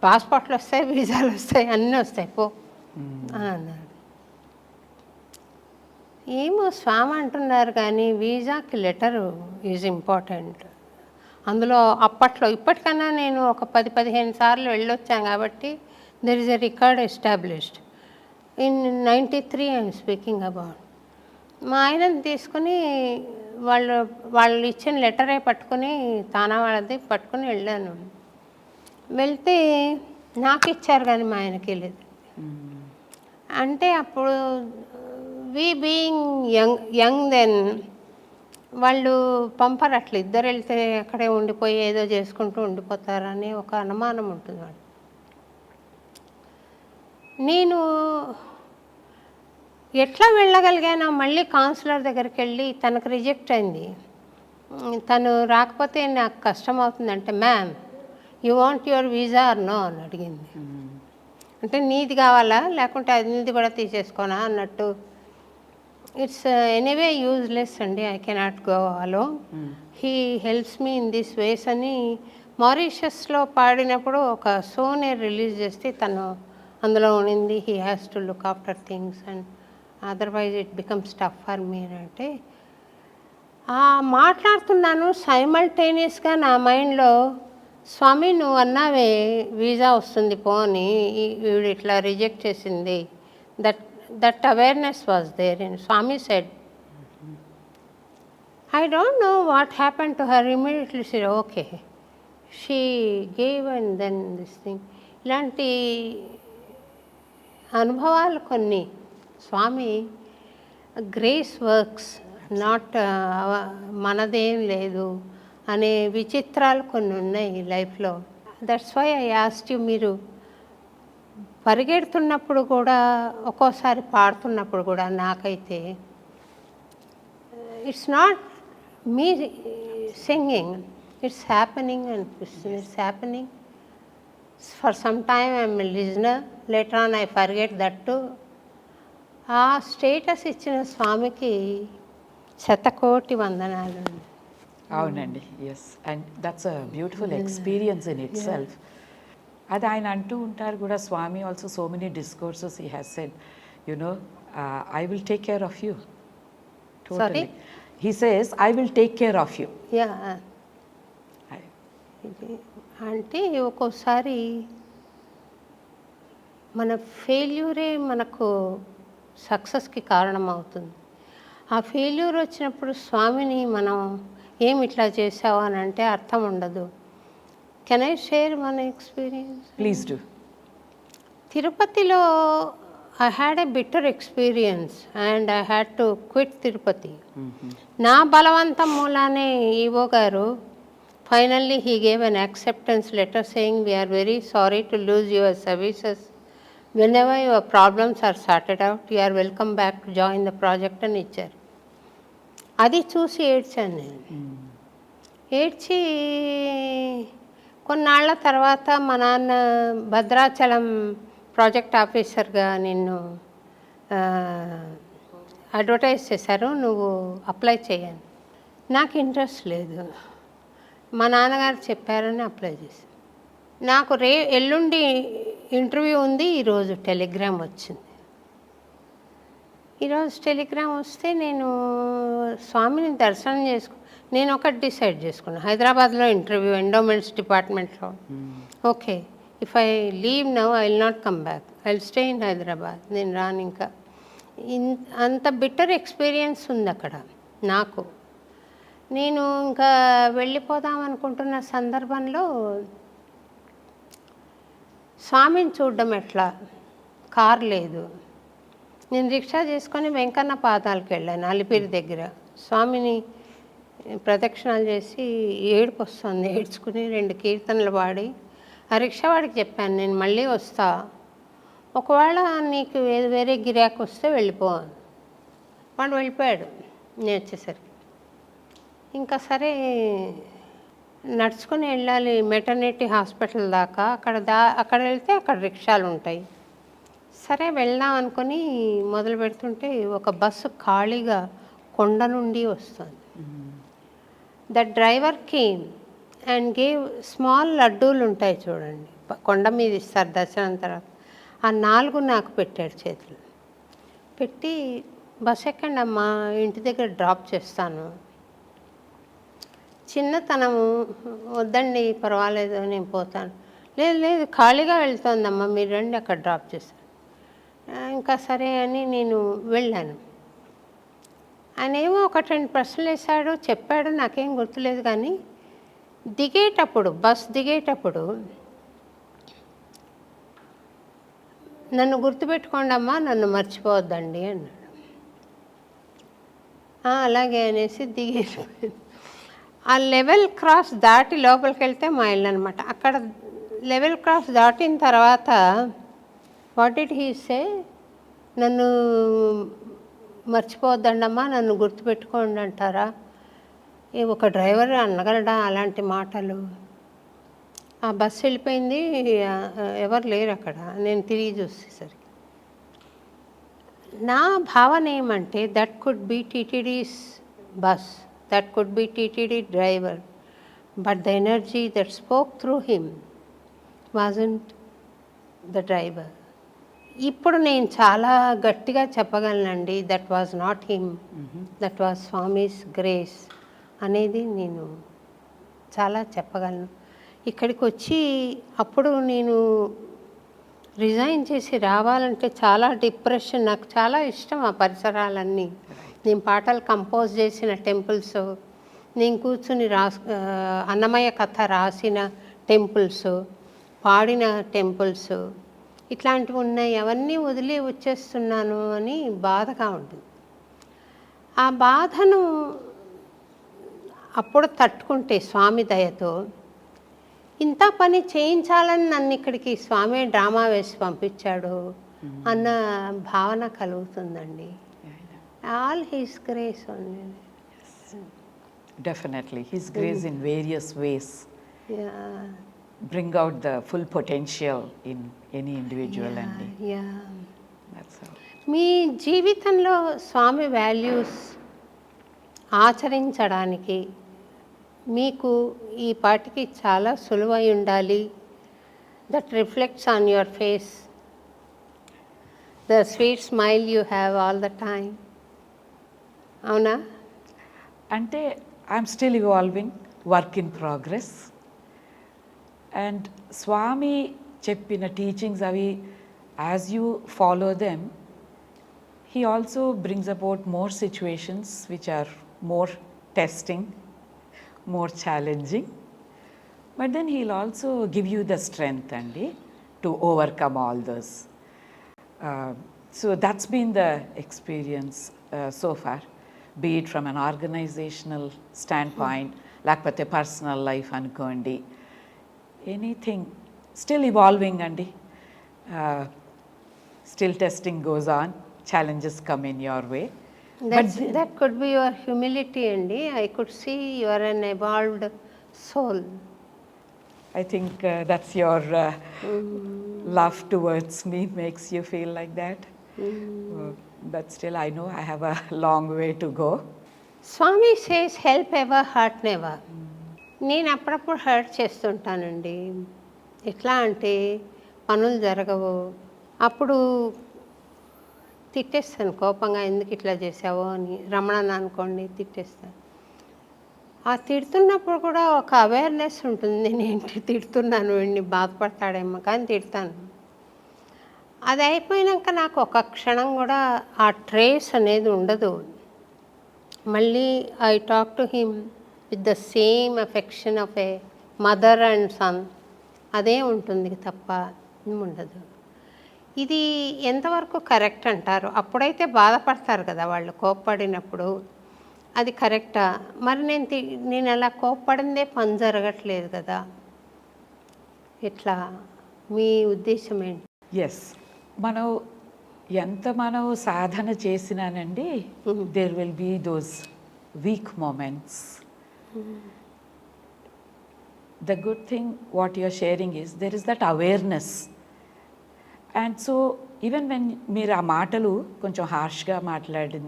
పాస్పోర్ట్లు వస్తాయి, వీసాలు వస్తాయి, అన్నీ వస్తాయి, పో అని అన్నారు. ఏమో స్వామి అంటున్నారు కానీ వీసాకి లెటరు ఈజ్ ఇంపార్టెంట్. అందులో అప్పట్లో, ఇప్పటికన్నా నేను ఒక 10-15 సార్లు వెళ్ళొచ్చాను కాబట్టి there is a record established. In 93 I'm speaking about. మా ఆయనని తీసుకుని వాళ్ళు ఇచ్చిన లెటరే పట్టుకుని, తానా వాళ్ళది పట్టుకుని వెళ్ళాను. వెళ్తే నాకు ఇచ్చారు కానీ మా ఆయనకి లేదు. అంటే అప్పుడు వి బీయింగ్ యంగ్ దెన్, వాళ్ళు పంపరు అట్లా, ఇద్దరు వెళ్తే అక్కడే ఉండిపోయి ఏదో చేసుకుంటూ ఉండిపోతారని ఒక అనుమానం ఉంటుంది వాళ్ళు. నేను ఎట్లా వెళ్ళగలిగానో, మళ్ళీ కౌన్సిలర్ దగ్గరికి వెళ్ళి, తనకు రిజెక్ట్ అయింది, తను రాకపోతే నాకు కష్టం అవుతుందంటే, ma'am you want your visa or no అని అడిగింది. అంటే నీది కావాలా లేకుంటే అది నీది కూడా తీసేసుకోనా అన్నట్టు. ఇట్స్ ఎనీవే యూజ్లెస్ అండి, I cannot go alone, he helps me in this ways అని మారిషస్లో పాడినప్పుడు ఒక సోనే రిలీజ్ చేస్తే తను అందులో ఉండింది, he has to look after things and otherwise it becomes tough for me అంటే మాట్లాడుతున్నాను. సైమల్టేనియస్గా నా మైండ్లో స్వామి నువ్వు అన్నావే వీసా వస్తుంది పో అని, ఈవిడ ఇట్లా రిజెక్ట్ చేసింది. That awareness was there and Swami said I don't know what happened to her. Immediately said, okay. She gave and then this thing. ఇలాంటి అనుభవాలు కొన్ని స్వామి గ్రేస్ వర్క్స్ నాట్ మనదేం లేదు అనే విచిత్రాలు కొన్ని ఉన్నాయి లైఫ్లో. That's why I asked you, మీరు పరిగెడుతున్నప్పుడు కూడా ఒక్కోసారి పాడుతున్నప్పుడు కూడా నాకైతే it's not me singing, it's happening and it's happening. For some time I'm a listener, later on I forget that too. ఆ స్టేటస్ ఇచ్చిన స్వామికి శతకోటి వందనాలు. అవునండి, yes. And that's a beautiful experience in itself. అది ఆయన అంటూ ఉంటారు కూడా, Swami also so many discourses he has said, you know, I will take care of you. Sorry? He says, I will take care of you. Yeah, అంటే ఒక్కోసారి మన ఫెయిల్యూరే మనకు సక్సెస్కి కారణం అవుతుంది. ఆ ఫెయిల్యూర్ వచ్చినప్పుడు స్వామిని మనం ఏమి ఇట్లా చేసావు అని అంటే అర్థం ఉండదు. కెన్ ఐ షేర్ మన ఎక్స్పీరియన్స్? Please do. తిరుపతిలో I had a bitter experience and I had to quit Tirupati. నా బలవంతం మూలానే ఈవో గారు finally he gave an acceptance letter saying we are very sorry to lose your services. Whenever your problems are sorted out, you are welcome back to join the project అని ఇచ్చారు. అది చూసి ఏడ్చాను నేను. ఏడ్చి కొన్నాళ్ళ తర్వాత మా నాన్న భద్రాచలం ప్రాజెక్ట్ ఆఫీసర్గా నిన్ను అడ్వర్టైజ్ చేశారు, నువ్వు అప్లై చేయను. నాకు ఇంట్రెస్ట్ లేదు, మా నాన్నగారు చెప్పారని అప్లై చేశాను. నాకు ఎల్లుండి ఇంటర్వ్యూ ఉంది, ఈరోజు టెలిగ్రామ్ వచ్చింది. ఈరోజు టెలిగ్రామ్ వస్తే నేను స్వామిని దర్శనం నేను ఒకటి డిసైడ్ చేసుకున్నాను, హైదరాబాద్లో ఇంటర్వ్యూ ఎండోమెంట్స్ డిపార్ట్మెంట్లో. Okay, if I leave now I will not come back, I will stay in Hyderabad. నేను రాను. ఇంకా అంత బిట్టర్ ఎక్స్పీరియన్స్ ఉంది అక్కడ నాకు. నేను ఇంకా వెళ్ళిపోదాం అనుకుంటున్న సందర్భంలో స్వామిని చూడడం ఎట్లా, కార్ లేదు. నేను రిక్షా చేసుకొని వెంకన్న పాదాలకు వెళ్ళాను అలిపిరి దగ్గర. స్వామిని ప్రదక్షిణాలు చేసి ఏడుపు వస్తుంది, ఏడ్చుకుని 2 కీర్తనలు పాడి ఆ రిక్షా వాడికి చెప్పాను, నేను మళ్ళీ వస్తా, ఒకవేళ నీకు వేరే గిరాకు వస్తే వెళ్ళిపో. వాడు వెళ్ళిపోయాడు నేను వచ్చేసరికి. ఇంకా సరే నడుచుకొని వెళ్ళాలి మెటర్నిటీ హాస్పిటల్ దాకా. అక్కడ వెళ్తే అక్కడ రిక్షాలు ఉంటాయి. సరే వెళ్దాం అనుకొని మొదలు పెడుతుంటే ఒక బస్సు ఖాళీగా కొండ నుండి వస్తుంది. The driver came and gave small లడ్డూలు ఉంటాయి చూడండి, కొండ మీద ఇస్తారు దర్శనం తర్వాత. ఆ 4 నాకు పెట్టాడు చేతులు పెట్టి, బస్ ఎక్కండి అమ్మా, ఇంటి దగ్గర డ్రాప్ చేస్తాను. చిన్నతనము, వద్దండి పర్వాలేదు నేను పోతాను. లేదు లేదు ఖాళీగా వెళ్తోందమ్మా, మీరు రండి అక్కడ డ్రాప్ చేస్తాను. ఇంకా సరే అని నేను వెళ్ళాను. ఆయన ఏమో 1-2 ప్రశ్నలు వేశాడు, చెప్పాడు, నాకేం గుర్తులేదు. కానీ దిగేటప్పుడు, బస్ దిగేటప్పుడు, నన్ను గుర్తుపెట్టుకోండి అమ్మా, నన్ను మర్చిపోవద్దండి అన్నాడు. అలాగే అనేసి దిగేసి ఆ లెవెల్ క్రాస్ దాటి లోపలికి వెళ్తే మా ఇల్లు అనమాట. అక్కడ లెవెల్ క్రాస్ దాటిన తర్వాత వాట్ డిడ్ హీ సే, నన్ను మర్చిపోవద్దండమ్మా, నన్ను గుర్తుపెట్టుకోండి అంటారా? ఒక డ్రైవర్ అనగలడా అలాంటి మాటలు? ఆ బస్సు వెళ్ళిపోయింది, ఎవరు లేరు అక్కడ. నేను తిరిగి చూసేసరికి నా భావన ఏమంటే, that could be TTD's bus, that could be TTD driver, but the energy that spoke through him wasn't the driver. ఇప్పుడు నేను చాలా గట్టిగా చెప్పగలనండి, that was not him, that was Swami's grace అనేది నేను చాలా చెప్పగలను. ఇక్కడికి వచ్చి అప్పుడు నేను రిజైన్ చేసి రావాలంటే చాలా డిప్రెషన్. నాకు చాలా ఇష్టం ఆ పరిసరాలన్నీ. నేను పాటలు కంపోజ్ చేసిన టెంపుల్స్, నేను కూర్చుని అన్నమయ్య కథ రాసిన టెంపుల్స్, పాడిన టెంపుల్స్, ఇట్లాంటివి ఉన్నాయి. అవన్నీ వదిలి వచ్చేస్తున్నాను అని బాధగా ఉంటుంది. ఆ బాధను అప్పుడు తట్టుకుంటే స్వామి దయతో ఇంత పని చేయించాలని నన్ను ఇక్కడికి స్వామి డ్రామా వేసి పంపించాడు అన్న భావన కలుగుతుందండి. All his grace only. Definitely. His grace in various ways yeah bring out the full potential in any individual. And yeah that's how. మీ జీవితంలో స్వామి వాల్యూస్ ఆచరించడానికి మీకు ఈ పాటికి చాలా సులువై ఉండాలి. That reflects on your face, the sweet smile you have all the time. అవునా? అంటే I'm still evolving, work in progress. And Swami చెప్పిన టీచింగ్స్ అవి as you follow them, he also brings about more situations which are more testing, more challenging, but then he'll also give you the strength to overcome all those. So that's been the experience so far, be it from an organizational standpoint, లేకపోతే పర్సనల్ లైఫ్ అనుకోండి, ఎనీథింగ్ స్టిల్ ఇవాల్వింగ్ అండి. Still testing goes on, challenges come in your way. That could be your humility అండి. I could see you are an evolved soul. I think that's your love towards me makes you feel like that. But still I know I have a long way to go. Swami says help ever hurt never. నేను అప్పుడప్పుడు హర్ట్ చేస్తుంటానండి. ఎట్లా అంటే పనులు జరగవు, అప్పుడు తిట్టేస్తాను కోపంగా, ఎందుకు ఇట్లా చేసావో అని. రమణని అనుకోండి, తిట్టేస్తాను. ఆ తిడుతున్నప్పుడు కూడా ఒక అవేర్నెస్ ఉంటుంది, నేను ఏంటి తిడుతున్నాను, వీడిని బాధపడతాడేమో, కానీ తిడతాను. అది అయిపోయినాక నాకు ఒక క్షణం కూడా ఆ ట్రేస్ అనేది ఉండదు. మళ్ళీ I talk to him with the same affection of a mother and son. అదే ఉంటుంది తప్ప ఉండదు. ఇది ఎంతవరకు కరెక్ట్ అంటారు? అప్పుడైతే బాధపడతారు కదా వాళ్ళు కోప్పడినప్పుడు, అది కరెక్టా? మరి నేను అలా కోప్పడిందే పని జరగట్లేదు కదా, ఎట్లా? మీ ఉద్దేశం ఏంటి? ఎస్, మనం ఎంత సాధన చేసినానండి, there will be those weak moments. The good thing what you're sharing is there is that awareness. And so even when మీరు ఆ మాటలు కొంచెం హార్ష్గా మాట్లాడి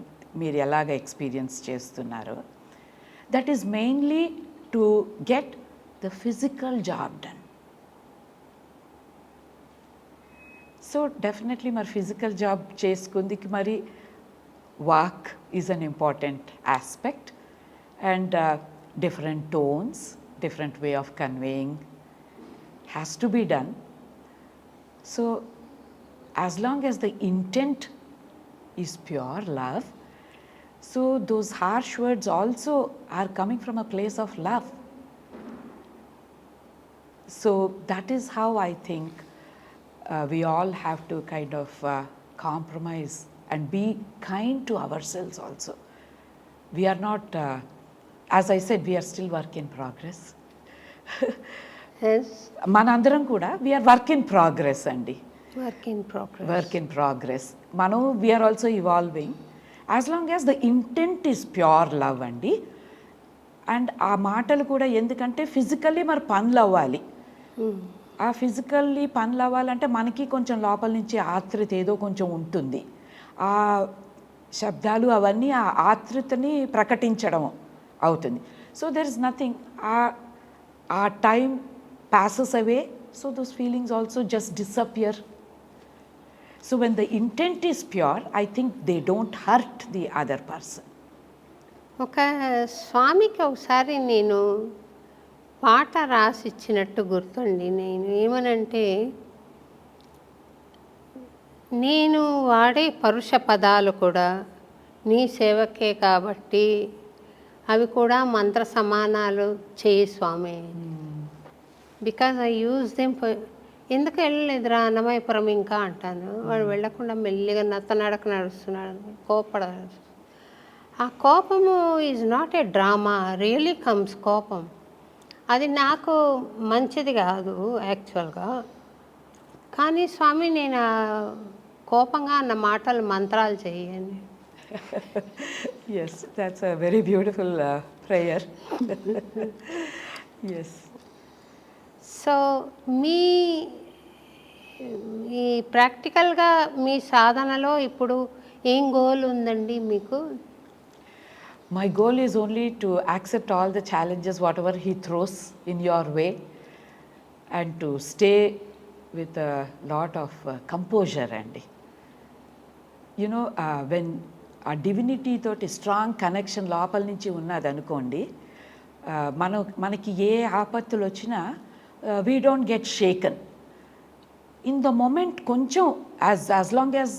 మీరు ఎలాగ ఎక్స్పీరియన్స్ చేస్తున్నారో, that is mainly to get the physical job done. So definitely మరి ఫిజికల్ జాబ్ చేసుకుందికి మరి walk is an important aspect, and different tones, different way of conveying has to be done. So as long as the intent is pure love, so those harsh words also are coming from a place of love. So that is how I think we all have to kind of compromise and be kind to ourselves also. We are not, as I said, we are still work in progress. Yes, మనందరం కూడా వీఆర్ వర్క్ ఇన్ ప్రోగ్రెస్ అండి. Work in progress. Work in progress. మనం we're also evolving as long as the intent is pure love అండి. అండ్ ఆ మాటలు కూడా ఎందుకంటే ఫిజికల్లీ మరి పనులు అవ్వాలి. ఆ ఫిజికల్లీ పనులు అవ్వాలంటే మనకి కొంచెం లోపల నుంచి ఆతృత ఏదో కొంచెం ఉంటుంది. ఆ శబ్దాలు అవన్నీ ఆ ఆతృతని ప్రకటించడం అవుతుంది. సో దెర్ ఇస్ నథింగ్, ఆ time passes away, so those feelings also just disappear. So when the intent is pure, I think they don't hurt the other person. ఒక స్వామికి ఒకసారి నేను పాట రాసి ఇచ్చినట్టు గుర్తుండి, నేను ఏమనంటే, నేను వాడే పరుష పదాలు కూడా నీ సేవకే కాబట్టి అవి కూడా మంత్ర సమానాలు చేయి Swami. Because I use them for, ఎందుకు వెళ్ళలేదురా అన్నమయపురం ఇంకా అంటాను. వాడు వెళ్ళకుండా మెల్లిగా నత్తనడక నడుస్తున్నాడు, కోపడాడు. ఆ కోపము is not a drama, really comes కోపం. అది నాకు మంచిది కాదు యాక్చువల్గా. కానీ స్వామి నేను కోపంగా అన్న మాటలు మంత్రాలు చేయండి. Yes, that's a very beautiful prayer. Yes. So ఈ ప్రాక్టికల్గా మీ సాధనలో ఇప్పుడు ఏం గోల్ ఉందండి మీకు? My goal is only to accept all the challenges, whatever he throws in your way, and to stay with a lot of composure. And when ఆ డివినిటీ తోటి స్ట్రాంగ్ కనెక్షన్ లోపల నుంచి ఉన్నది అనుకోండి, మనకి ఏ ఆపత్తులు వచ్చినా we don't get shaken in the moment. కొంచెం as long as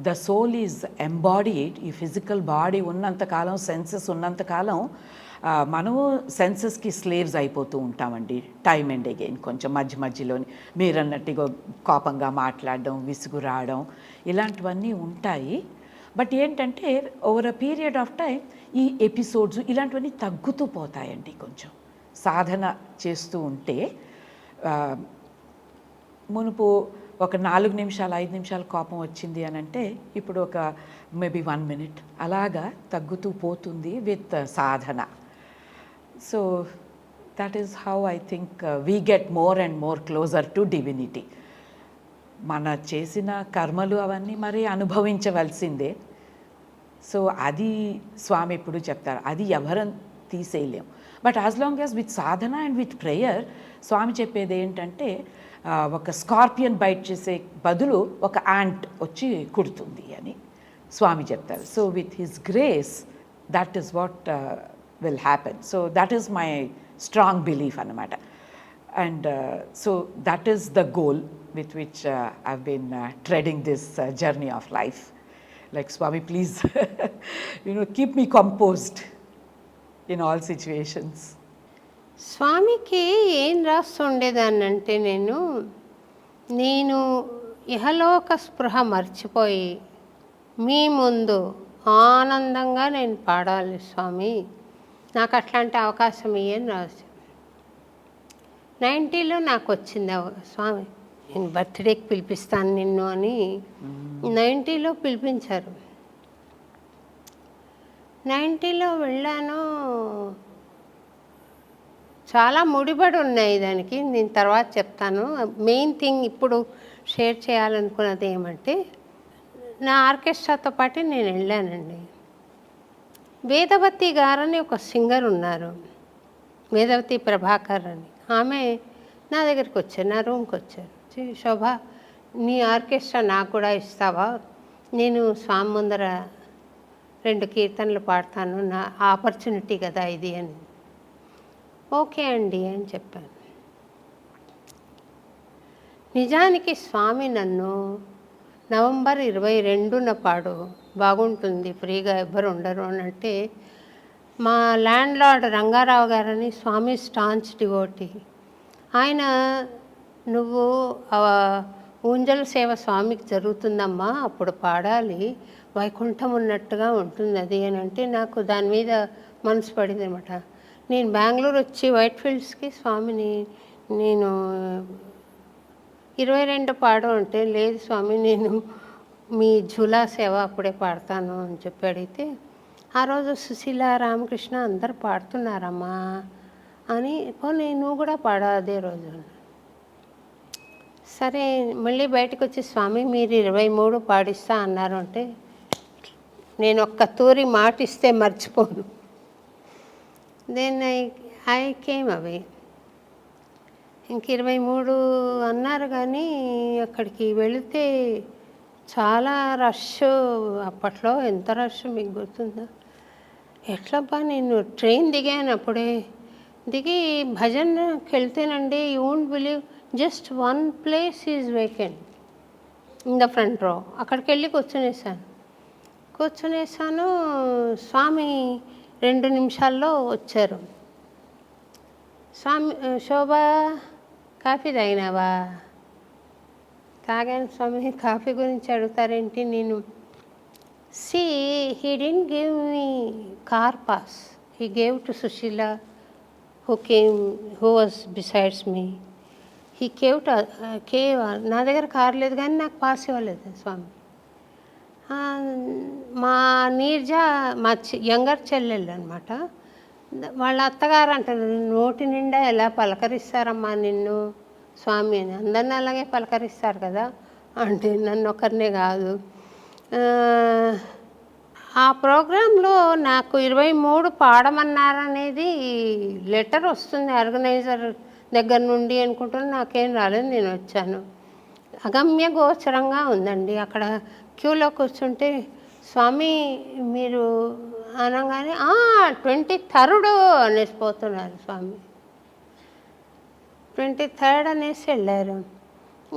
the soul is embodied, ఈ ఫిజికల్ బాడీ ఉన్నంతకాలం, సెన్సెస్ ఉన్నంతకాలం మనము సెన్సెస్కి స్లేవ్స్ అయిపోతూ ఉంటామండి టైమ్ అండ్ అగైన్. కొంచెం మధ్యలోని మీరన్నట్టుగా కోపంగా మాట్లాడడం, విసుగు రావడం, ఇలాంటివన్నీ ఉంటాయి. బట్ ఏంటంటే over a period of time ఈ ఎపిసోడ్స్ ఇలాంటివన్నీ తగ్గుతూ పోతాయండి. కొంచెం సాధన చేస్తూ ఉంటే మునుపు ఒక 4 నిమిషాలు 5 నిమిషాలు కోపం వచ్చింది అని అంటే ఇప్పుడు ఒక మేబీ 1 minute అలాగా తగ్గుతూ పోతుంది with Sadhana. So that is how I think we get more and more closer to divinity. మన చేసిన కర్మలు అవన్నీ మరి అనుభవించవలసిందే. సో అది స్వామి ఎప్పుడు చెప్తారు, అది ఎవరం తీసేయలేం. But as long as with సాధన అండ్ విత్ ప్రేయర్, స్వామి చెప్పేది ఏంటంటే ఒక స్కార్పియన్ బైట్ చేసే బదులు ఒక యాంట్ వచ్చి కుడుతుంది అని స్వామి చెప్తారు. So with his grace that is what will happen. So that is my strong belief అన్నమాట. And so that is the goal with which I've been treading this journey of life. Like Swami, please, keep me composed in all situations. స్వామికి ఏం రాస్తుండేదాన్నంటే నేను ఇహలోక స్పృహ మర్చిపోయి మీ ముందు ఆనందంగా నేను పాడాలి స్వామి, నాకు అట్లాంటి అవకాశం ఇయ్యని రాసి 90లో నాకు వచ్చింది స్వామి, నేను బర్త్డేకి పిలిపిస్తాను నిన్ను అని 90లో పిలిపించారు. 90లో వెళ్ళాను. చాలా ముడిపడి ఉన్నాయి దానికి, నేను తర్వాత చెప్తాను. మెయిన్ థింగ్ ఇప్పుడు షేర్ చేయాలనుకున్నది ఏమంటే, నా ఆర్కెస్ట్రాతో పాటు నేను వెళ్ళానండి. వేదవతి గారని ఒక సింగర్ ఉన్నారు, వేదవతి ప్రభాకర్ అని. ఆమె నా దగ్గరికి వచ్చారు, నా రూమ్కి వచ్చారు. శోభ, నీ ఆర్కెస్ట్రా నాకు కూడా ఇస్తావా, నేను స్వామి ముందర 2 కీర్తనలు పాడతాను, నా ఆపర్చునిటీ కదా ఇది అని. ఓకే అండి అని చెప్పాను. నిజానికి స్వామి నన్ను నవంబర్ 22న పాడు, బాగుంటుంది, ఫ్రీగా ఎవ్వరు ఉండరు అని అంటే, మా ల్యాండ్ లార్డ్ రంగారావు గారని స్వామి స్టాంచ్ డివోటీ, ఆయన నువ్వు ఊంజల సేవ స్వామికి జరుగుతుందమ్మా, అప్పుడు పాడాలి, వైకుంఠం ఉన్నట్టుగా ఉంటుంది అది అని అంటే, నాకు దాని మీద మనసు పడింది అనమాట. నేను బెంగళూరు వచ్చి వైట్ ఫీల్డ్స్కి స్వామిని నేను 22 పాడు అంటే, లేదు స్వామి నేను మీ ఝులా సేవ అప్పుడే పాడతాను అని చెప్పి అడిగితే, ఆ రోజు సుశీల, రామకృష్ణ అందరు పాడుతున్నారమ్మా అని, పోనీ నువ్వు కూడా పాడా అదే రోజు. సరే మళ్ళీ బయటకు వచ్చి, స్వామి మీరు 23 పాడిస్తా అన్నారు అంటే, నేను ఒక్క తూరి మాట ఇస్తే మర్చిపోను. దెన్ ఐ కేమ్ అవే. ఇంక 23 అన్నారు కానీ అక్కడికి వెళితే చాలా రష్. అప్పట్లో ఎంత రష్ మీకు గుర్తుందా? ఎట్లబ్బా నేను ట్రైన్ దిగాను అప్పుడే. దిగి భజన్కి వెళ్తేనండి, you won't believe, just one place is vacant in the front row. అక్కడికి వెళ్ళి కూర్చునేసాను. స్వామి 2 నిమిషాల్లో వచ్చారు. స్వామి, శోభ కాఫీ తాగినావా? తాగాను స్వామి. కాఫీ గురించి అడుగుతారేంటి? నేను he didn't give me car pass. He gave to Sushila, who was besides me. He gave నా దగ్గర కారు లేదు కానీ నాకు పాస్ ఇవ్వలేదు స్వామి. మా నీర్జ మా యంగర్ చెల్లెళ్ళు అనమాట. వాళ్ళ అత్తగారు అంటారు, నోటి నిండా ఎలా పలకరిస్తారమ్మా నిన్ను స్వామి అని. అందరినీ అలాగే పలకరిస్తారు కదా అంటే, నన్ను ఒకరినే కాదు. ఆ ప్రోగ్రాంలో నాకు 23 పాడమన్నారనేది లెటర్ వస్తుంది ఆర్గనైజర్ దగ్గర నుండి అనుకుంటున్నా. నాకేం రాలేదు, నేను వచ్చాను. అగమ్య గోచరంగా ఉందండి. అక్కడ క్యూలో కూర్చుంటే స్వామి మీరు అనగానే 23rd అనేసిపోతున్నారు స్వామి. 23rd అనేసి వెళ్ళారు.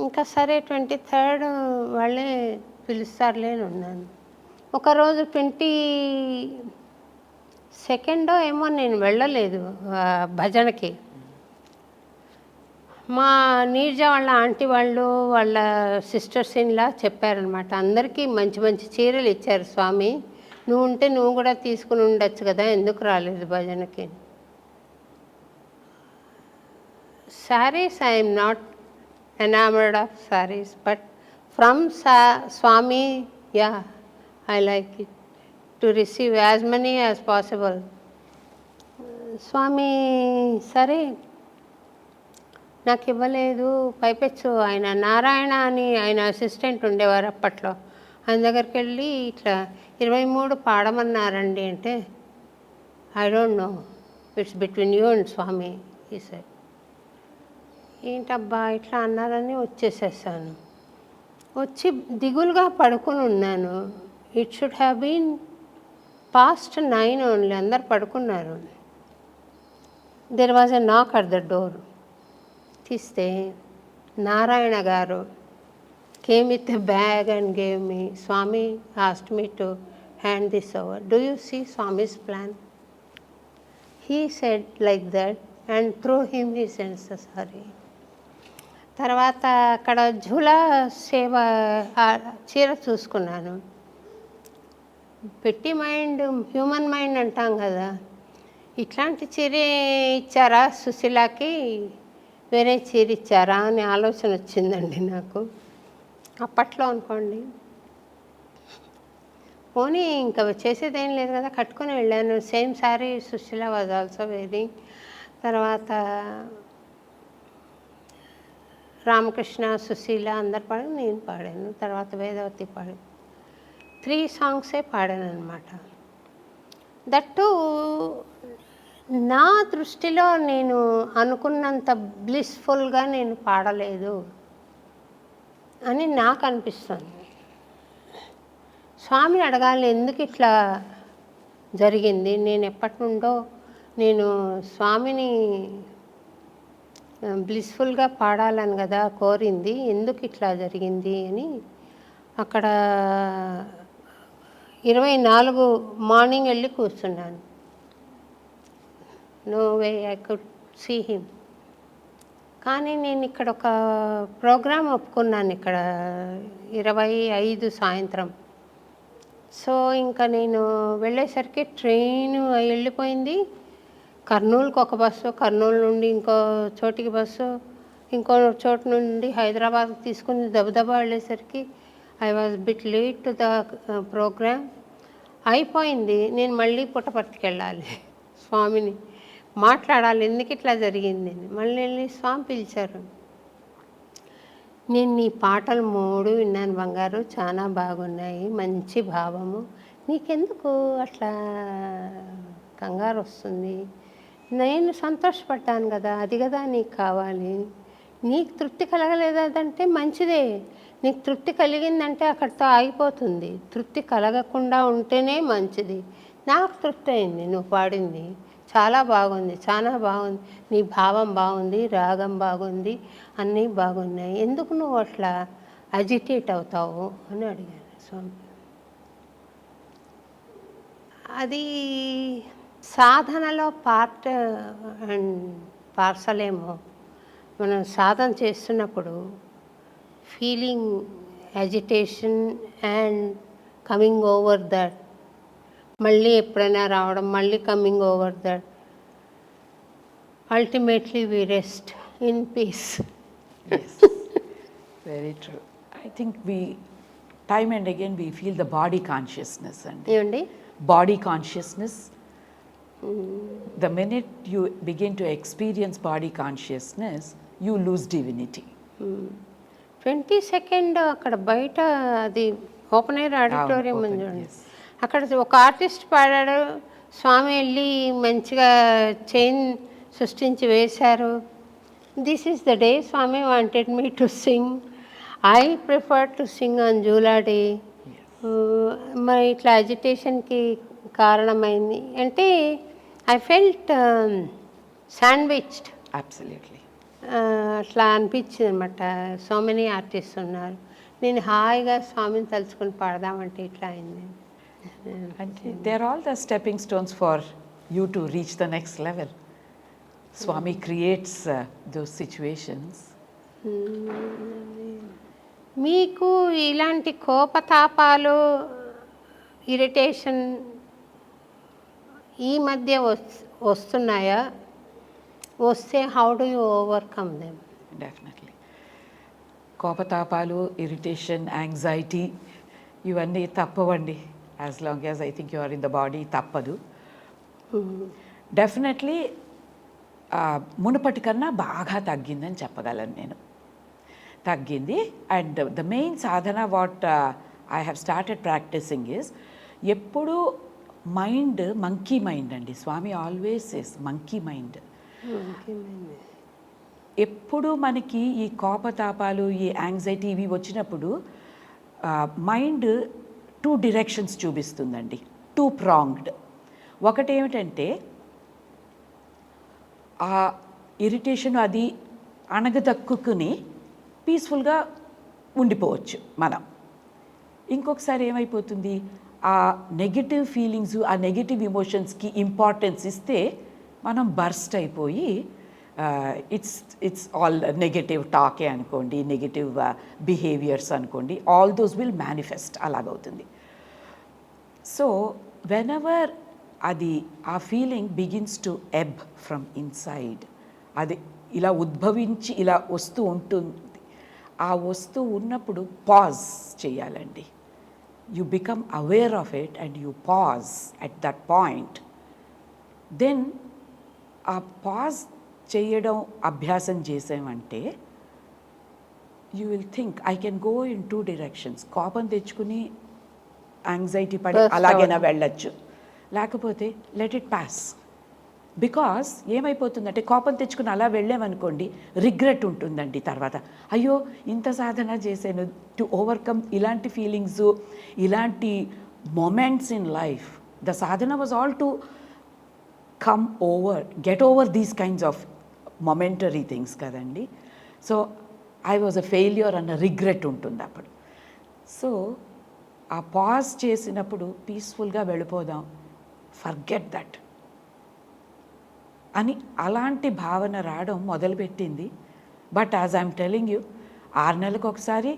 ఇంకా సరే 23rd వాళ్ళే పిలుస్తారులే అని ఉన్నాను. ఒకరోజు 22nd ఏమో నేను వెళ్ళలేదు భజనకి. మా నీర్జ వాళ్ళ ఆంటీ వాళ్ళు, వాళ్ళ సిస్టర్స్ ఇన్లా చెప్పారనమాట, అందరికీ మంచి మంచి చీరలు ఇచ్చారు స్వామి, నువ్వు ఉంటే నువ్వు కూడా తీసుకుని ఉండొచ్చు కదా, ఎందుకు రాలేదు భజనకి. Saris I'm not enamored of sarees, but from Swami, yeah, I like it to receive as many as possible. స్వామి సరే నాకు ఇవ్వలేదు. పైపెచ్చు ఆయన నారాయణ అని ఆయన అసిస్టెంట్ ఉండేవారు అప్పట్లో, ఆయన దగ్గరికి వెళ్ళి ఇట్లా 23 పాడమన్నారండి అంటే, I don't know, it's between you and Swami ఈ సార్. ఏంటబ్బా ఇట్లా అన్నారని వచ్చేసేసాను. వచ్చి దిగులుగా పడుకుని ఉన్నాను. It should have been past 9 only, అందరు పడుకున్నారు. దెర్ వాజ్ ఎ నాక్ అట్ ద డోర్. తీస్తే నారాయణ గారు came with a bag and gave me. Swami asked me to hand this over. Do you see Swami's plan? He said like that and through him he sends the sari. తర్వాత అక్కడ ఝూలా సేవ చీర చూసుకున్నాను. పెట్టి మైండ్, హ్యూమన్ మైండ్ అంటాం కదా, ఇట్లాంటి చీర ఇచ్చారా సుశీలాకి, వేరే చీర ఇచ్చారా అని ఆలోచన వచ్చిందండి నాకు అప్పట్లో అనుకోండి. పోనీ ఇంకా చేసేదేం లేదు కదా, కట్టుకొని వెళ్ళాను. Same sari Sushila was also wearing. తర్వాత రామకృష్ణ, సుశీల అందరు పాడాను, నేను పాడాను. తర్వాత వేదవతి పాడాను. 3 సాంగ్సే పాడాను అనమాట. దట్టు నా దృష్టిలో నేను అనుకున్నంత బ్లిస్ఫుల్గా నేను పాడలేదు అని నాకు అనిపిస్తుంది. స్వామిని అడగాలి ఎందుకు ఇట్లా జరిగింది, నేను ఎప్పటి నుండో నేను స్వామిని బ్లిస్ఫుల్గా పాడాలని కదా కోరింది, ఎందుకు ఇట్లా జరిగింది అని. అక్కడ 24 మార్నింగ్ వెళ్ళి కూర్చున్నాను. No way I could see him. కానీ నేను ఇక్కడ ఒక ప్రోగ్రాం ఒప్పుకున్నాను, ఇక్కడ 25 సాయంత్రం. సో ఇంకా నేను వెళ్ళేసరికి ట్రైన్ వెళ్ళిపోయింది. కర్నూలుకి ఒక బస్సు, కర్నూలు నుండి ఇంకో చోటికి బస్సు, ఇంకో చోటు నుండి హైదరాబాద్కి తీసుకుని దబదబా వెళ్ళేసరికి I was bit late to the programme. అయిపోయింది. నేను మళ్ళీ పుట్టపర్తికెళ్ళాలి, స్వామిని మాట్లాడాలి ఎందుకు ఇట్లా జరిగింది. మళ్ళీ వెళ్ళి స్వామి పిలిచారు. నేను నీ పాటలు 3 విన్నాను బంగారు, చాలా బాగున్నాయి, మంచి భావము, నీకెందుకు అట్లా కంగారు వస్తుంది, నేను సంతోషపడ్డాను కదా, అది కదా నీకు కావాలి, నీకు తృప్తి కలగలేదంటే మంచిదే, నీకు తృప్తి కలిగిందంటే అక్కడితో ఆగిపోతుంది. తృప్తి కలగకుండా ఉంటేనే మంచిది. నాకు తృప్తి అయింది నువ్వు పాడింది. చాలా బాగుంది, చాలా బాగుంది. నీ భావం బాగుంది, రాగం బాగుంది, అన్నీ బాగున్నాయి. ఎందుకు నువ్వు అట్లా అజిటేట్ అవుతావు అని అడిగాను స్వామి. అది సాధనలో పార్ట్ అండ్ పార్సల్ ఏమో. మనం సాధన చేస్తున్నప్పుడు feeling agitation and coming over that, మళ్ళీ ఎప్పుడైనా రావడం, మళ్ళీ coming over that, ultimately we rest in peace. Yes, very true. I think we, time and again, we feel the body consciousness and ఏమండి? body consciousness. The minute you begin to experience body consciousness, you lose divinity. 22nd అక్కడ బయట అది ఓపెన్ ఎయిర్ ఆడిటోరియం ఉంది చూడండి. yes. అక్కడ ఒక ఆర్టిస్ట్ పాడాడు, స్వామి వెళ్ళి మంచిగా చైన్ సృష్టించి వేశారు. This is the day Swami wanted me to sing. I prefer to sing on జూలాడి. మరి ఇట్లా అజిటేషన్కి కారణమైంది అంటే ఐ ఫెల్ట్ శాండ్విచ్డ్. Absolutely. అట్లా అనిపించింది అనమాట. సో మెనీ ఆర్టిస్ట్ ఉన్నారు, నేను హాయిగా స్వామిని తలుచుకుని పాడదామంటే ఇట్లా అయింది. And they're all the stepping stones for you to reach the next level. Swami creates those situations. మీకు ఇలాంటి కోపతాపాలు, ఇరిటేషన్ ఈ మధ్య వస్తున్నాయా? వస్తే how do you overcome them? Definitely. కోపతాపాలు, ఇరిటేషన్, యాంగ్జైటీ ఇవన్నీ తప్పవండి. As long as I think you are in the body తప్పదు. డెఫినెట్లీ మునుపటి కన్నా బాగా తగ్గిందని చెప్పగలను నేను. తగ్గింది. అండ్ ద మెయిన్ సాధన what I have started practising is, ఎప్పుడు మైండ్ మంకీ మైండ్ అండి. Swami always says monkey mind. ఎప్పుడు మనకి ఈ కోపతాపాలు, ఈ యాంగ్జైటీ ఇవి వచ్చినప్పుడు మైండ్ 2 డైరెక్షన్స్ చూపిస్తుందండి, 2 ప్రాంగ్డ్. ఒకటేమిటంటే ఆ ఇరిటేషన్ అది అణగదక్కుని పీస్ఫుల్గా ఉండిపోవచ్చు మనం. ఇంకొకసారి ఏమైపోతుంది, ఆ నెగటివ్ ఫీలింగ్స్, ఆ నెగటివ్ ఇమోషన్స్కి ఇంపార్టెన్స్ ఇస్తే మనం బర్స్ట్ అయిపోయి ఇట్స్ ఆల్ నెగటివ్ టాకే అనుకోండి, నెగటివ్ బిహేవియర్స్ అనుకోండి, ఆల్ దోస్ విల్ మేనిఫెస్ట్. అలాగవుతుంది. సో వెనెవర్ అది ఆ feeling begins to ebb from inside, అది ఇలా ఉద్భవించి ఇలా వస్తూ ఉంటుంది. ఆ వస్తూ ఉన్నప్పుడు పాజ్ చేయాలండి. You become aware of it and you pause at that point. Then ఆ పాజ్ చేయడం అభ్యాసం చేసామంటే you will think I can go in 2 directions. కోపం తెచ్చుకుని యాంగ్జైటీ పడి అలాగైనా వెళ్ళచ్చు, లేకపోతే లెట్ ఇట్ పాస్. బికాస్ ఏమైపోతుందంటే కోపం తెచ్చుకుని అలా వెళ్ళామనుకోండి, రిగ్రెట్ ఉంటుందండి తర్వాత. అయ్యో ఇంత సాధన చేశాను టు ఓవర్కమ్ ఇలాంటి ఫీలింగ్స్, ఇలాంటి మొమెంట్స్ ఇన్ లైఫ్. ద సాధన was all to come over, get over these kinds of momentary things కదండి. So I was a failure అన్న రిగ్రెట్ ఉంటుంది అప్పుడు. సో ఆ పాజ్ చేసినప్పుడు పీస్ఫుల్గా వెళ్ళిపోదాం, ఫర్గెట్ దట్ అని అలాంటి భావన రావడం మొదలుపెట్టింది. But as I'm telling you, 6 నెలలకు ఒకసారి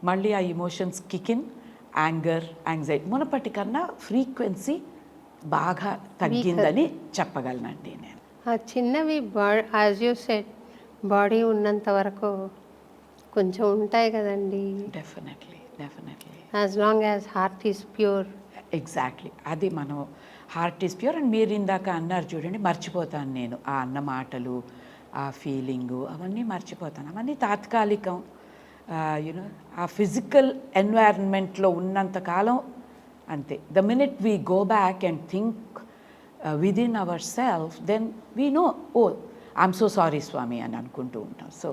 మళ్ళీ ఆ emotions kick in, anger, anxiety మునపటి కన్నా ఫ్రీక్వెన్సీ బాగా తగ్గిందని చెప్పగలనండి నేను. ఆ చిన్నవి యాజ్ యూ సెడ్ బాడీ ఉన్నంత వరకు కొంచెం ఉంటాయి కదండి. Definitely. As long as heart is pure. Exactly, అది మనం హార్ట్ ఈస్ ప్యూర్. అండ్ మీరు ఇందాక అన్నారు చూడండి, మర్చిపోతాను నేను ఆ అన్న మాటలు, ఆ ఫీలింగు, అవన్నీ మర్చిపోతాను. అవన్నీ తాత్కాలికం. యూనో ఆ ఫిజికల్ ఎన్వైరన్మెంట్లో ఉన్నంతకాలం అంతే. The minute we go back and think within our self, then we know, oh I'm so sorry Swami అని అనుకుంటూ ఉంటాం. So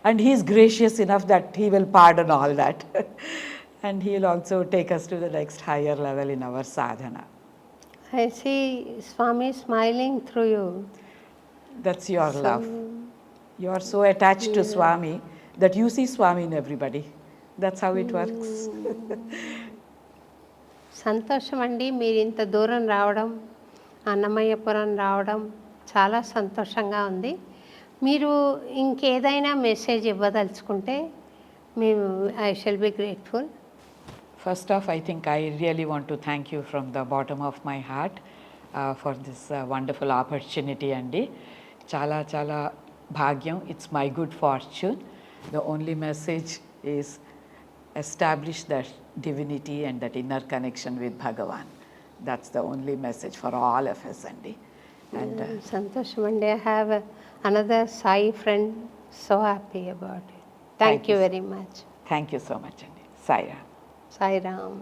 And he is gracious enough that he will pardon all that. And he will also take us to the next higher level in our sadhana. I see Swami smiling through you. That's your love. You are so attached to Swami that you see Swami in everybody. That's how it works. సంతోషం అండి, మీరు ఇంత దూరం రావడం, అన్నమయ్యపురం రావడం చాలా సంతోషంగా ఉంది. మీరు ఇంకేదైనా మెసేజ్ ఇవ్వదలుచుకుంటే మేము I shall be grateful. First off, I think I really want to thank you from the bottom of my heart for this wonderful opportunity, Andi. Chala chala bhagyam. It's my good fortune. The only message is establish that divinity and that inner connection with Bhagavan. That's the only message for all of us, Andi. And సంతోషం అండి. I have another Sai friend, so happy about it. Thank you very much. thank you so much, Andi. Sai Ram. Sairam.